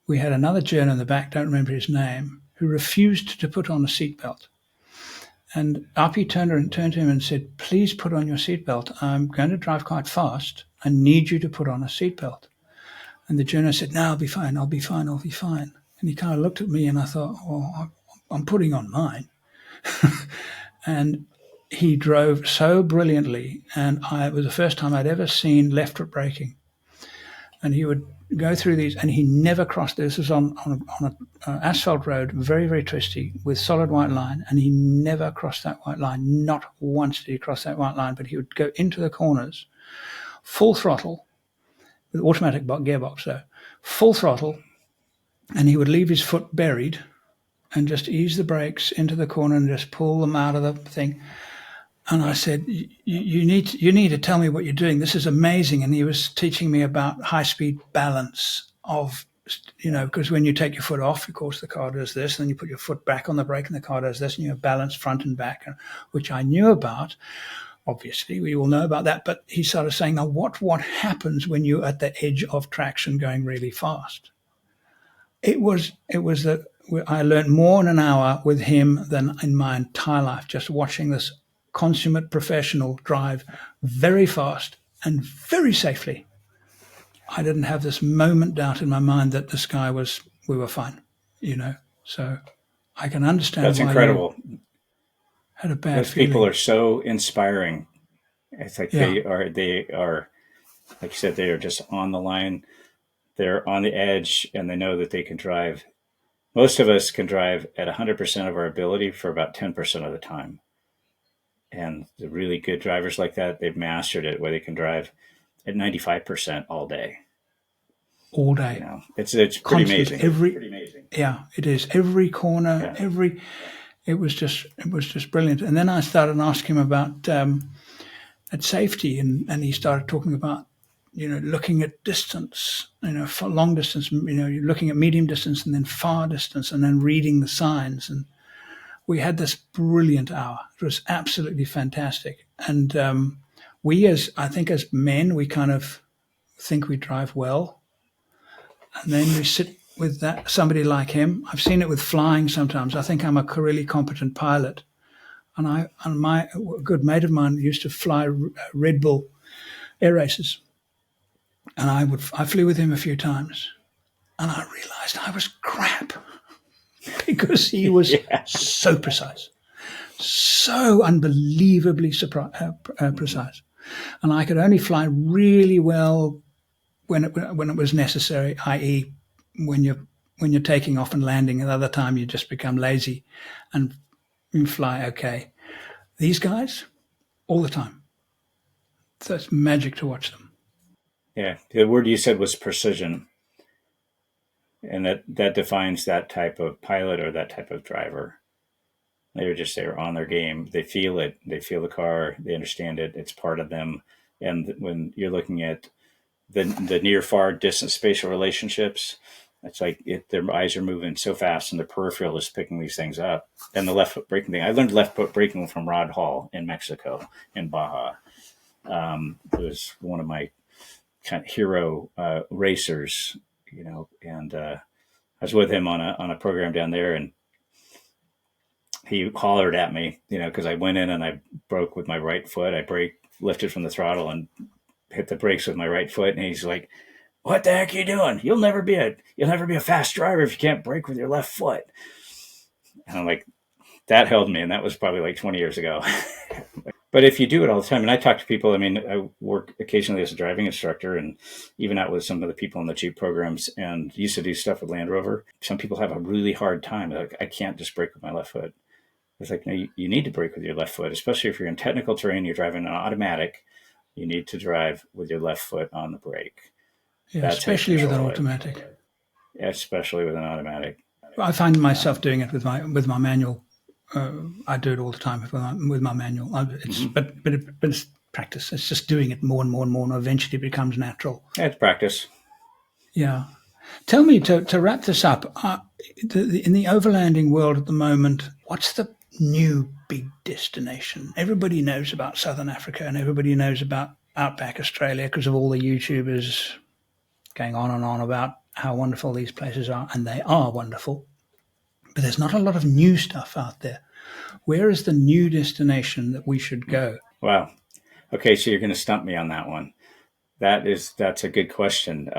We had another journo in the back, don't remember his name, who refused to put on a seatbelt. And Appie turned to him and said, please put on your seatbelt. I'm going to drive quite fast. I need you to put on a seatbelt. And the journo said, no, I'll be fine. And he kind of looked at me and I thought, well, I'm putting on mine. And he drove so brilliantly. And it was the first time I'd ever seen left foot braking. And he would go through these, and he never crossed. This was on an asphalt road, very, very twisty, with solid white line, and he never crossed that white line. Not once did he cross that white line, but he would go into the corners, full throttle, with automatic gearbox though, full throttle, and he would leave his foot buried and just ease the brakes into the corner and just pull them out of the thing. And I said, you need to tell me what you're doing. This is amazing. And he was teaching me about high-speed balance of, because when you take your foot off, of course, the car does this. And then you put your foot back on the brake and the car does this. And you have balance front and back, which I knew about. Obviously, we all know about that. But he started saying, now, what happens when you're at the edge of traction going really fast? It was that I learned more in an hour with him than in my entire life, just watching this consummate professional drive very fast and very safely. I didn't have this moment doubt in my mind that this guy we were fine, So I can understand That's why incredible. You had a bad Those feeling. people are so inspiring. It's like Yeah. they are, like you said, they are just on the line. They're on the edge, and they know that they can drive. Most of us can drive at 100% of our ability for about 10% of the time. And the really good drivers like that, they've mastered it where they can drive at 95% all day. All day. It's pretty amazing. Pretty amazing. Yeah, it is. Every corner, it was just brilliant. And then I started asking him about at safety, and he started talking about looking at distance, for long distance, you're looking at medium distance and then far distance, and then reading the signs. And we had this brilliant hour. It was absolutely fantastic. And I think as men, we kind of think we drive well. And then we sit with somebody like him. I've seen it with flying sometimes. I think I'm a really competent pilot. And a good mate of mine used to fly Red Bull air races. And I flew with him a few times. And I realized I was crap. Because he was so precise, so unbelievably precise. And I could only fly really well when it was necessary, i.e. when you're taking off and landing. Another time you just become lazy and you fly okay. These guys, all the time. So it's magic to watch them. Yeah, the word you said was precision. And that defines that type of pilot or that type of driver. They're on their game. They feel it. They feel the car. They understand it. It's part of them. And when you're looking at the near, far, distant spatial relationships, it's like their eyes are moving so fast and the peripheral is picking these things up. And the left foot braking thing. I learned left foot braking from Rod Hall in Mexico, in Baja. It was one of my kind of hero racers. And I was with him on a program down there, and he hollered at me, because I went in and I broke with my right foot. I lifted from the throttle and hit the brakes with my right foot. And he's like, "What the heck are you doing? You'll never be a fast driver if you can't brake with your left foot." And I'm like, that held me. And that was probably like 20 years ago. But if you do it all the time, and I talk to people, I work occasionally as a driving instructor and even out with some of the people in the Jeep programs and used to do stuff with Land Rover. Some people have a really hard time. Like, I can't just brake with my left foot. It's like, no, you need to brake with your left foot, especially if you're in technical terrain, you're driving an automatic, you need to drive with your left foot on the brake. Yeah, That's how you especially with an control it, automatic. especially with an automatic. I find myself doing it with my manual. I do it all the time with my manual. But it's practice. It's just doing it more and more and more, and eventually it becomes natural. Yeah, it's practice. Yeah. Tell me, to wrap this up, in the overlanding world at the moment, what's the new big destination? Everybody knows about Southern Africa and everybody knows about Outback Australia because of all the YouTubers going on and on about how wonderful these places are, and they are wonderful. But there's not a lot of new stuff out there. Where is the new destination that we should go? Wow. Okay, so you're going to stump me on that one. That's a good question.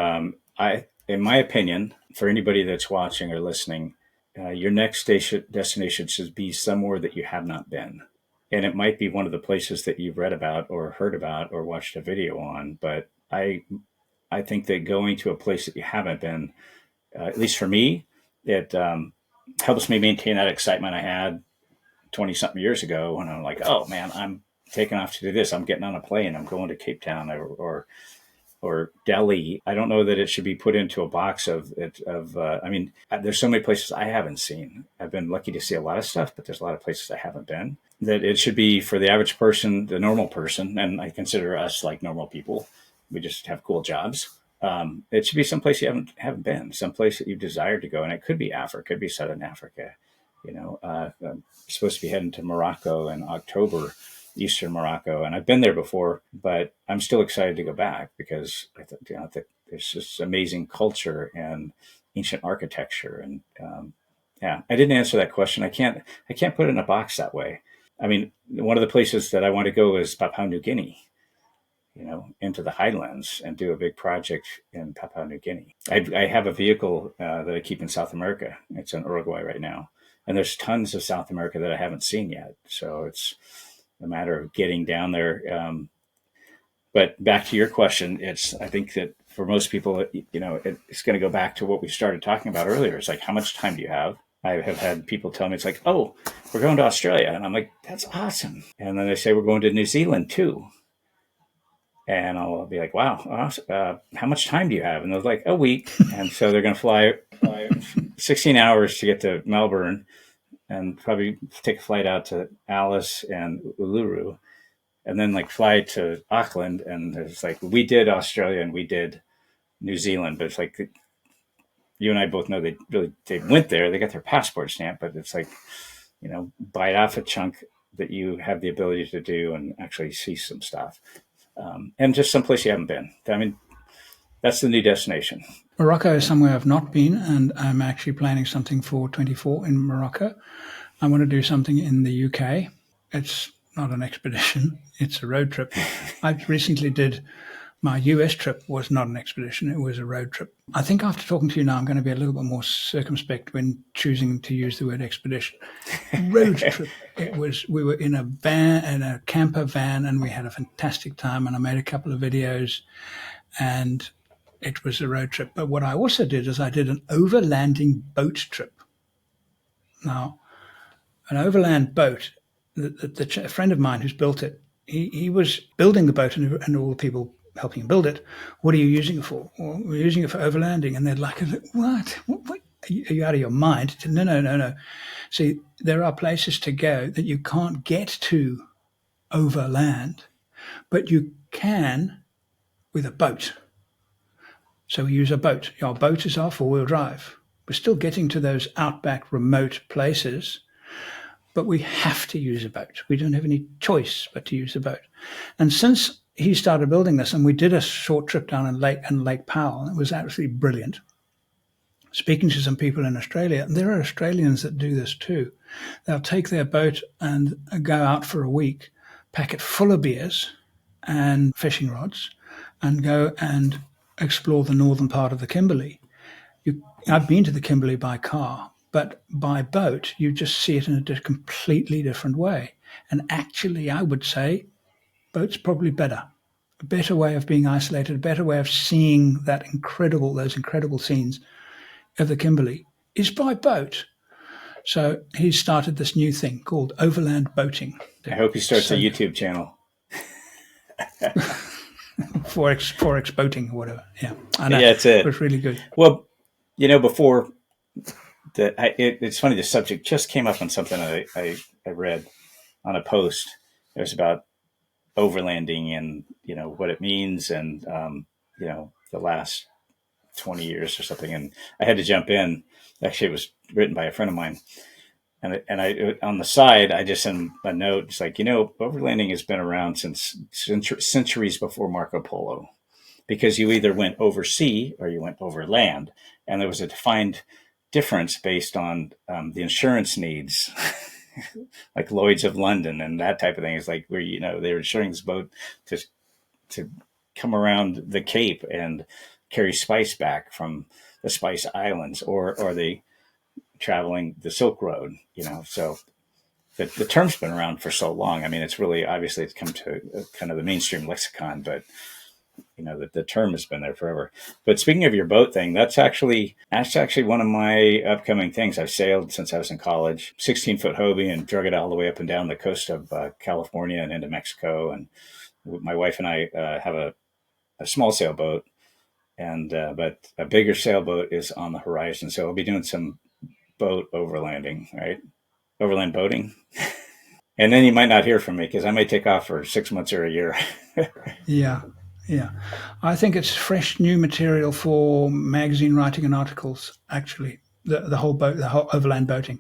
In my opinion, for anybody that's watching or listening, your next destination should be somewhere that you have not been. And it might be one of the places that you've read about or heard about or watched a video on. But I think that going to a place that you haven't been, at least for me, it helps me maintain that excitement I had 20-something years ago when I'm like, oh, man, I'm taking off to do this. I'm getting on a plane. I'm going to Cape Town or Delhi. I don't know that it should be put into a box of I mean, there's so many places I haven't seen. I've been lucky to see a lot of stuff, but there's a lot of places I haven't been. That it should be for the average person, the normal person, and I consider us like normal people. We just have cool jobs. It should be someplace you haven't been, someplace that you desire to go, and it could be Africa, could be Southern Africa. I'm supposed to be heading to Morocco in October, Eastern Morocco, and I've been there before, but I'm still excited to go back because I think there's this amazing culture and ancient architecture, and I didn't answer that question. I can't put it in a box that way. I mean, one of the places that I want to go is Papua New Guinea, into the highlands and do a big project in Papua New Guinea. I have a vehicle that I keep in South America. It's in Uruguay right now. And there's tons of South America that I haven't seen yet. So it's a matter of getting down there. But back to your question, I think that for most people, it's going to go back to what we started talking about earlier. It's like, how much time do you have? I have had people tell me, it's like, oh, we're going to Australia. And I'm like, that's awesome. And then they say, we're going to New Zealand too. And I'll be like, wow, how much time do you have? And they're like, a week. And so they're going to fly 16 hours to get to Melbourne and probably take a flight out to Alice and Uluru and then fly to Auckland. And it's like, we did Australia and we did New Zealand, but it's like, you and I both know they went there, they got their passport stamp, but it's like, bite off a chunk that you have the ability to do and actually see some stuff. And just someplace you haven't been. I mean, that's the new destination. Morocco is somewhere I've not been, and I'm actually planning something for 24 in Morocco. I want to do something in the UK. It's not an expedition, it's a road trip. I recently did my US trip, was not an expedition, it was a road trip. I think after talking to you now, I'm going to be a little bit more circumspect when choosing to use the word expedition. Road trip. We were in a camper van, and we had a fantastic time, and I made a couple of videos, and it was a road trip. But what I also did is I did an overlanding boat trip. Now, an overland boat, a friend of mine who's built it, he was building the boat, and all the people helping him build it, what are you using it for? Well, we're using it for overlanding. And they're like, what? Are you out of your mind? No. See, there are places to go that you can't get to overland, but you can with a boat. So we use a boat. Our boat is our four-wheel drive. We're still getting to those outback remote places, but we have to use a boat. We don't have any choice but to use a boat. And since he started building this, and we did a short trip down in Lake Powell, it was absolutely brilliant. Speaking to some people in Australia, and there are Australians that do this too. They'll take their boat and go out for a week, pack it full of beers and fishing rods, and go and explore the northern part of the Kimberley. I've been to the Kimberley by car, but by boat, you just see it in a completely different way. And actually, I would say boat's probably better. A better way of being isolated, a better way of seeing those incredible scenes of the Kimberley is by boat. So he started this new thing called Overland Boating. I hope he starts a YouTube channel. Forex boating or whatever. Yeah, I know. Yeah, it's it. It was really good. Well, before it's funny. The subject just came up on something I read on a post. It was about overlanding and what it means, and the last 20 years or something. And I had to jump in. Actually, it was written by a friend of mine. And I on the side, I just sent a note. It's like, overlanding has been around since centuries before Marco Polo, because you either went oversea or you went overland. And there was a defined difference based on the insurance needs, like Lloyd's of London and that type of thing. It's like where, they were insuring this boat to come around the Cape and carry spice back from the Spice Islands, or they traveling the Silk Road, so the term's been around for so long. I mean, it's really, obviously it's come to kind of the mainstream lexicon, but the term has been there forever. But speaking of your boat thing, that's actually one of my upcoming things. I've sailed since I was in college, 16-foot Hobie, and drug it all the way up and down the coast of California and into Mexico. And my wife and I have a small sailboat, and but a bigger sailboat is on the horizon. So I'll be doing some boat overlanding, right? Overland boating. And then you might not hear from me because I may take off for 6 months or a year. Yeah. I think it's fresh new material for magazine writing and articles, actually, the whole overland boating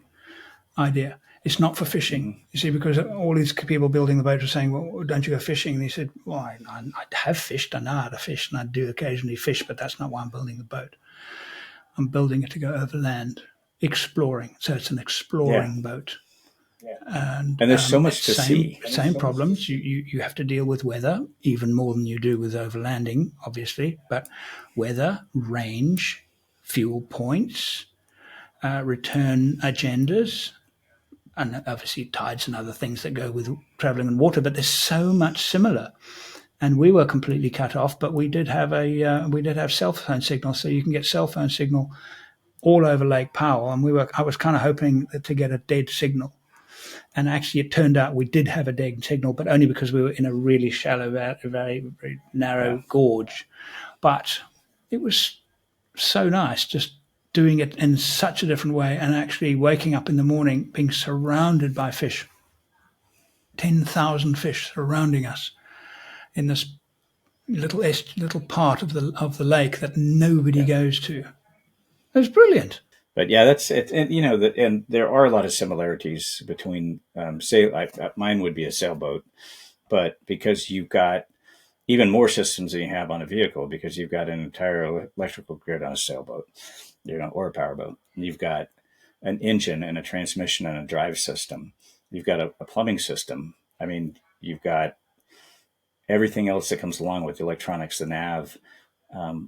idea. It's not for fishing, you see, because all these people building the boat are saying, well, don't you go fishing? And he said, well, I have fished, I know how to fish, and I do occasionally fish, but that's not why I'm building the boat. I'm building it to go overland, exploring. So it's an exploring boat. Yeah. And there's so much to see. Same problems. You have to deal with weather, even more than you do with overlanding, obviously. But weather, range, fuel points, return agendas, and obviously tides and other things that go with traveling in water. But there's so much similar. And we were completely cut off, but we did have cell phone signal, so you can get cell phone signal all over Lake Powell. And I was kind of hoping to get a dead signal. And actually, it turned out we did have a dead signal, but only because we were in a really shallow, very, very narrow gorge. But it was so nice just doing it in such a different way, and actually waking up in the morning being surrounded by fish. 10,000 fish surrounding us in this little part of the lake that nobody goes to. It was brilliant. But yeah, that's it. And, and there are a lot of similarities between, mine would be a sailboat, but because you've got even more systems than you have on a vehicle, because you've got an entire electrical grid on a sailboat, or a powerboat. You've got an engine and a transmission and a drive system. You've got a plumbing system. I mean, you've got everything else that comes along with the electronics, the nav,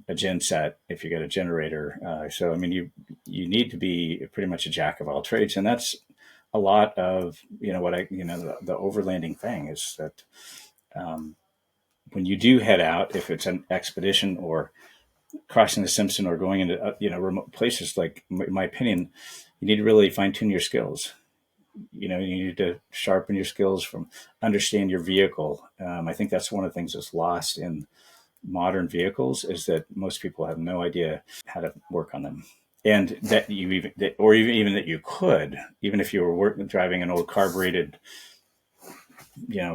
a gen set, if you get a generator. So, I mean, you need to be pretty much a jack of all trades. And that's a lot of, the overlanding thing is that when you do head out, if it's an expedition or crossing the Simpson or going into, remote places, like, in my opinion, you need to really fine tune your skills. You need to sharpen your skills from understand your vehicle. I think that's one of the things that's lost in modern vehicles, is that most people have no idea how to work on them. And that even that you could, even if you were driving an old carbureted,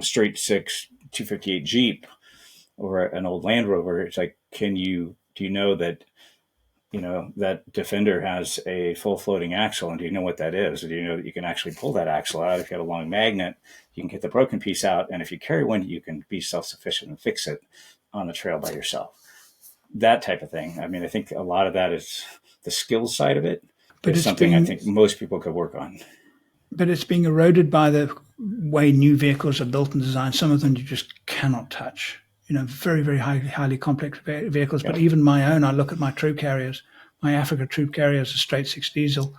straight six 258 Jeep or an old Land Rover, it's like, do you know that, that Defender has a full floating axle, and do you know what that is? Do you know that you can actually pull that axle out? If you have a long magnet, you can get the broken piece out. And if you carry one, you can be self-sufficient and fix it on the trail by yourself. That type of thing. I mean, I think a lot of that is the skills side of it. But it's something I think most people could work on. But it's being eroded by the way new vehicles are built and designed. Some of them you just cannot touch. Very, very highly complex vehicles. Yeah. But even my own, I look at my troop carriers. My Africa troop carrier is a straight six diesel.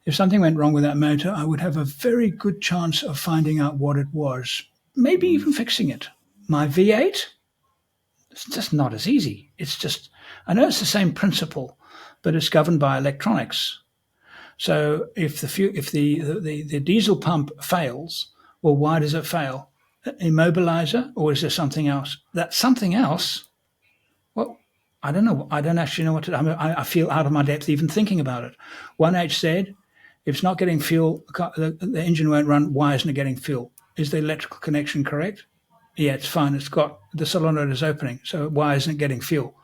If something went wrong with that motor, I would have a very good chance of finding out what it was, maybe even fixing it. My V8, it's just not as easy. I know it's the same principle, but it's governed by electronics. So if the diesel pump fails, well, why does it fail? Immobilizer, or is there something else? That something else, well, I don't know. I don't actually know what to. I feel out of my depth even thinking about it. 1H said, if it's not getting fuel, the engine won't run. Why isn't it getting fuel? Is the electrical connection correct? Yeah, it's fine. It's got the solenoid is opening. So why isn't it getting fuel?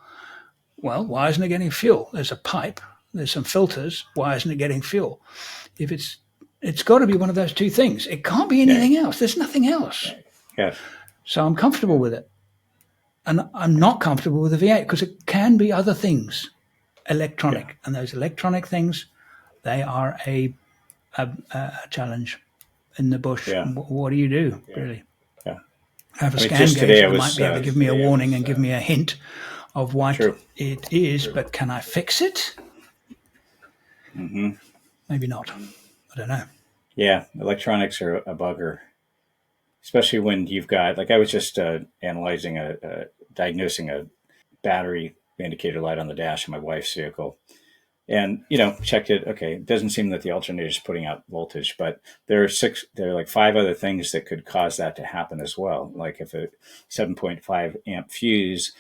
Well, why isn't it getting fuel? There's a pipe. There's some filters. Why isn't it getting fuel? If it's got to be one of those two things. It can't be anything else. There's nothing else. Yes. So I'm comfortable with it. And I'm not comfortable with the V8 because it can be other things, electronic. Yeah. And those electronic things, they are a challenge in the bush. Yeah. What do you do, really? Yeah. I have a scan gauge that might be able to give me a warning and give me a hint of what it is, but can I fix it? Mm-hmm. Maybe not. I don't know. Yeah, electronics are a bugger. Especially when you've got, like I was just analyzing diagnosing a battery indicator light on the dash of my wife's vehicle. And, checked it. Okay, it doesn't seem that the alternator is putting out voltage, but there are like 5 other things that could cause that to happen as well. Like if a 7.5 amp fuse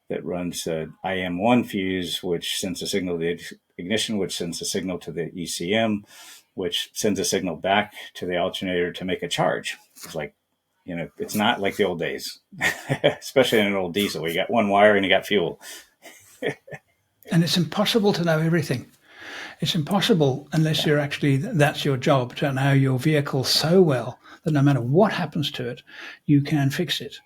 that runs the IM1 fuse, which sends a signal to the ignition, which sends a signal to the ECM, which sends a signal back to the alternator to make a charge. It's like, it's not like the old days, especially in an old diesel. You got one wire and you got fuel. And it's impossible to know everything. It's impossible unless you're actually, that's your job, to know your vehicle so well that no matter what happens to it, you can fix it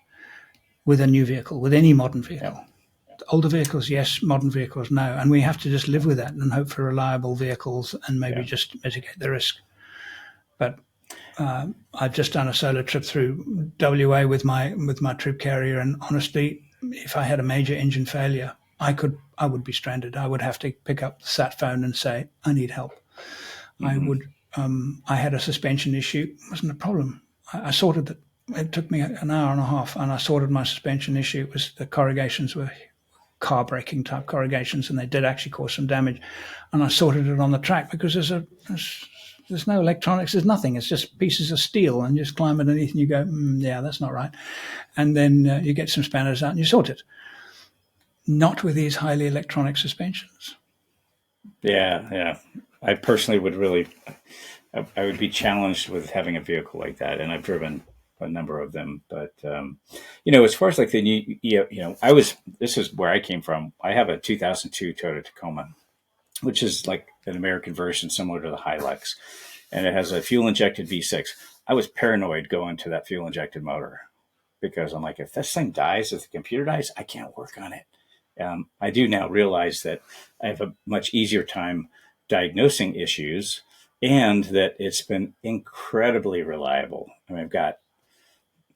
with a new vehicle, with any modern vehicle. Yeah. Older vehicles, yes. Modern vehicles, no. And we have to just live with that and hope for reliable vehicles and maybe just mitigate the risk. But I've just done a solo trip through WA with my troop carrier, and honestly, if I had a major engine failure, I would be stranded. I would have to pick up the sat phone and say, I need help. Mm-hmm. I had a suspension issue. It wasn't a problem. I sorted it. It took me an hour and a half, and I sorted my suspension issue. It was the corrugations were car braking type corrugations, and they did actually cause some damage. And I sorted it on the track because there's no electronics, there's nothing. It's just pieces of steel, and you just climb underneath and you go, yeah, that's not right. And then you get some spanners out and you sort it. Not with these highly electronic suspensions. Yeah. I personally I would be challenged with having a vehicle like that. And I've driven a number of them. But, as far as like the new, this is where I came from. I have a 2002 Toyota Tacoma, which is like an American version similar to the Hilux. And it has a fuel-injected V6. I was paranoid going to that fuel-injected motor because I'm like, if this thing dies, if the computer dies, I can't work on it. I do now realize that I have a much easier time diagnosing issues and that it's been incredibly reliable. I mean, I've got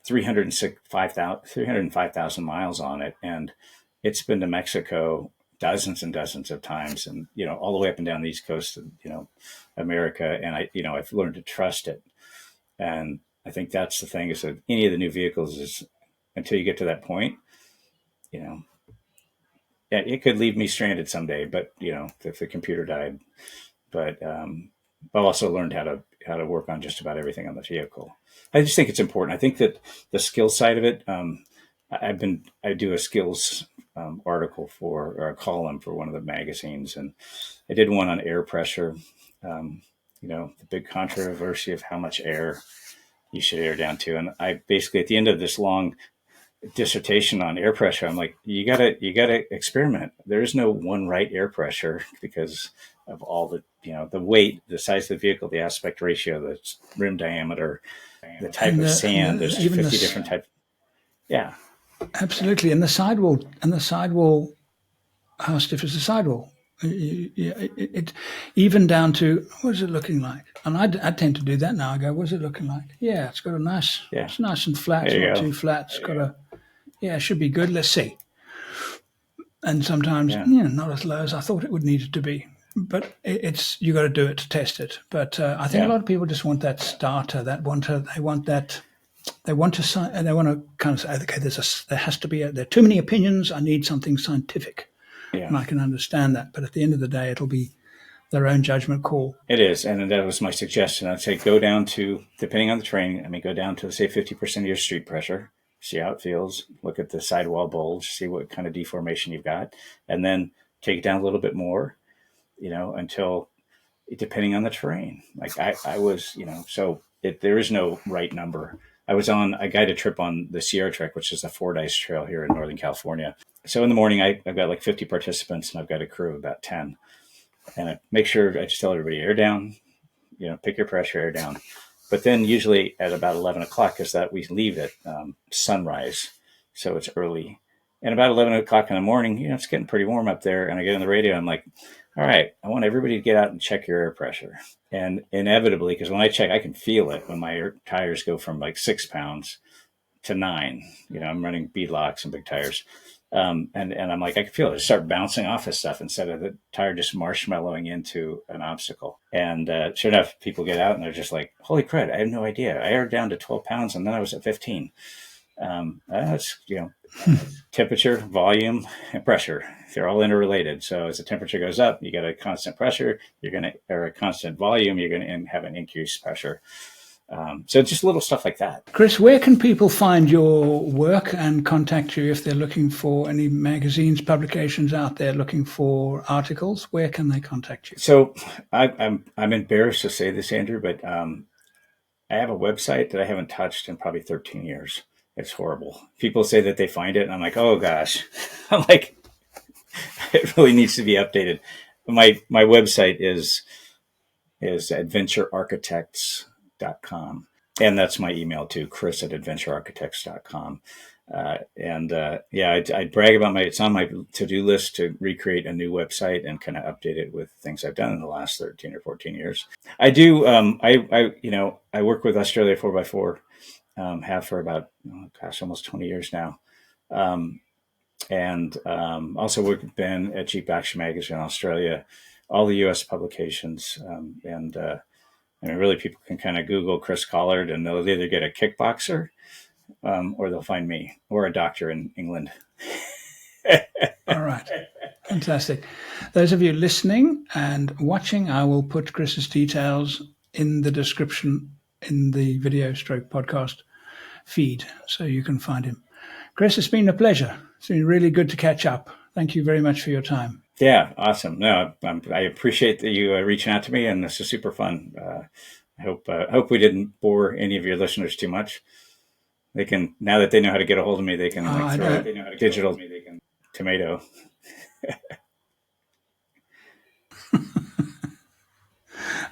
305,000 miles on it, and it's been to Mexico dozens and dozens of times, and all the way up and down the East Coast of America, and I've learned to trust it. And I think that's the thing, is that any of the new vehicles is, until you get to that point, it could leave me stranded someday, but if the computer died. But I've also learned how to work on just about everything on the vehicle. I just think it's important. I think that the skill side of it, I do a skills article or a column for one of the magazines, and I did one on air pressure. The big controversy of how much air you should air down to, and I basically, at the end of this long dissertation on air pressure, I'm like, you gotta experiment. There is no one right air pressure because of all the the weight, the size of the vehicle, the aspect ratio, the rim diameter, the type of sand. There's 50 different types. Yeah, absolutely. And the sidewall, how stiff is the sidewall? It even down to, what is it looking like? And I tend to do that now. I go, what's it looking like? Yeah, it's got it's nice and flat. It's not too flat. It's got it should be good. Let's see. And sometimes, not as low as I thought it would need it to be. But you got to do it to test it. But I think a lot of people just want that starter. They want to kind of say, okay, there are too many opinions. I need something scientific. Yeah. And I can understand that. But at the end of the day, it'll be their own judgment call. It is, and that was my suggestion. I'd say go down to, depending on the terrain, go down to, say, 50% of your street pressure, see how it feels, look at the sidewall bulge, see what kind of deformation you've got, and then take it down a little bit more, until, depending on the terrain. Like I was, there is no right number. I was on a guided trip on the Sierra Trek, which is a Fordyce trail here in Northern California. So in the morning, I've got like 50 participants, and I've got a crew of about 10. And I make sure I just tell everybody, air down, pick your pressure, air down. But then usually at about 11 o'clock is that we leave at sunrise. So it's early. And about 11 o'clock in the morning, it's getting pretty warm up there. And I get on the radio, I'm like, all right, I want everybody to get out and check your air pressure. And inevitably, because when I check, I can feel it when my tires go from like 6 pounds to 9. I'm running beadlocks and big tires. And I'm like, I can feel it. Just start bouncing off of stuff instead of the tire just marshmallowing into an obstacle. And sure enough, people get out and they're just like, holy crud, I had no idea. I aired down to 12 pounds and then I was at 15. That's, temperature, volume, and pressure. They're all interrelated. So as the temperature goes up, you get a constant pressure, or a constant volume, you're going to have an increased pressure. So just little stuff like that. Chris, where can people find your work and contact you if they're looking for any magazines, publications out there, looking for articles? Where can they contact you? So I'm embarrassed to say this, Andrew, but I have a website that I haven't touched in probably 13 years. It's horrible. People say that they find it, and I'm like, oh gosh. I'm like, it really needs to be updated. My website is adventurearchitects.com. And that's my email too, chris@adventurearchitects.com. I'd brag about it's on my to-do list to recreate a new website and kind of update it with things I've done in the last 13 or 14 years. I do, I work with Australia 4x4, have for about, almost 20 years now. Also been at Jeep Action Magazine in Australia, all the U.S. publications, really people can kind of Google Chris Collard and they'll either get a kickboxer or they'll find me, or a doctor in England. All right. Fantastic. Those of you listening and watching, I will put Chris's details in the description in the video stroke podcast feed so you can find him. Chris, it's been a pleasure. It's been really good to catch up. Thank you very much for your time. Yeah, awesome. No, I appreciate that you reaching out to me, and this is super fun. I hope we didn't bore any of your listeners too much. They can, now that they know how to get a hold of me, they can throw a digital tomato.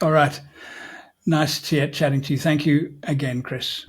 All right. Nice chatting to you. Thank you again, Chris.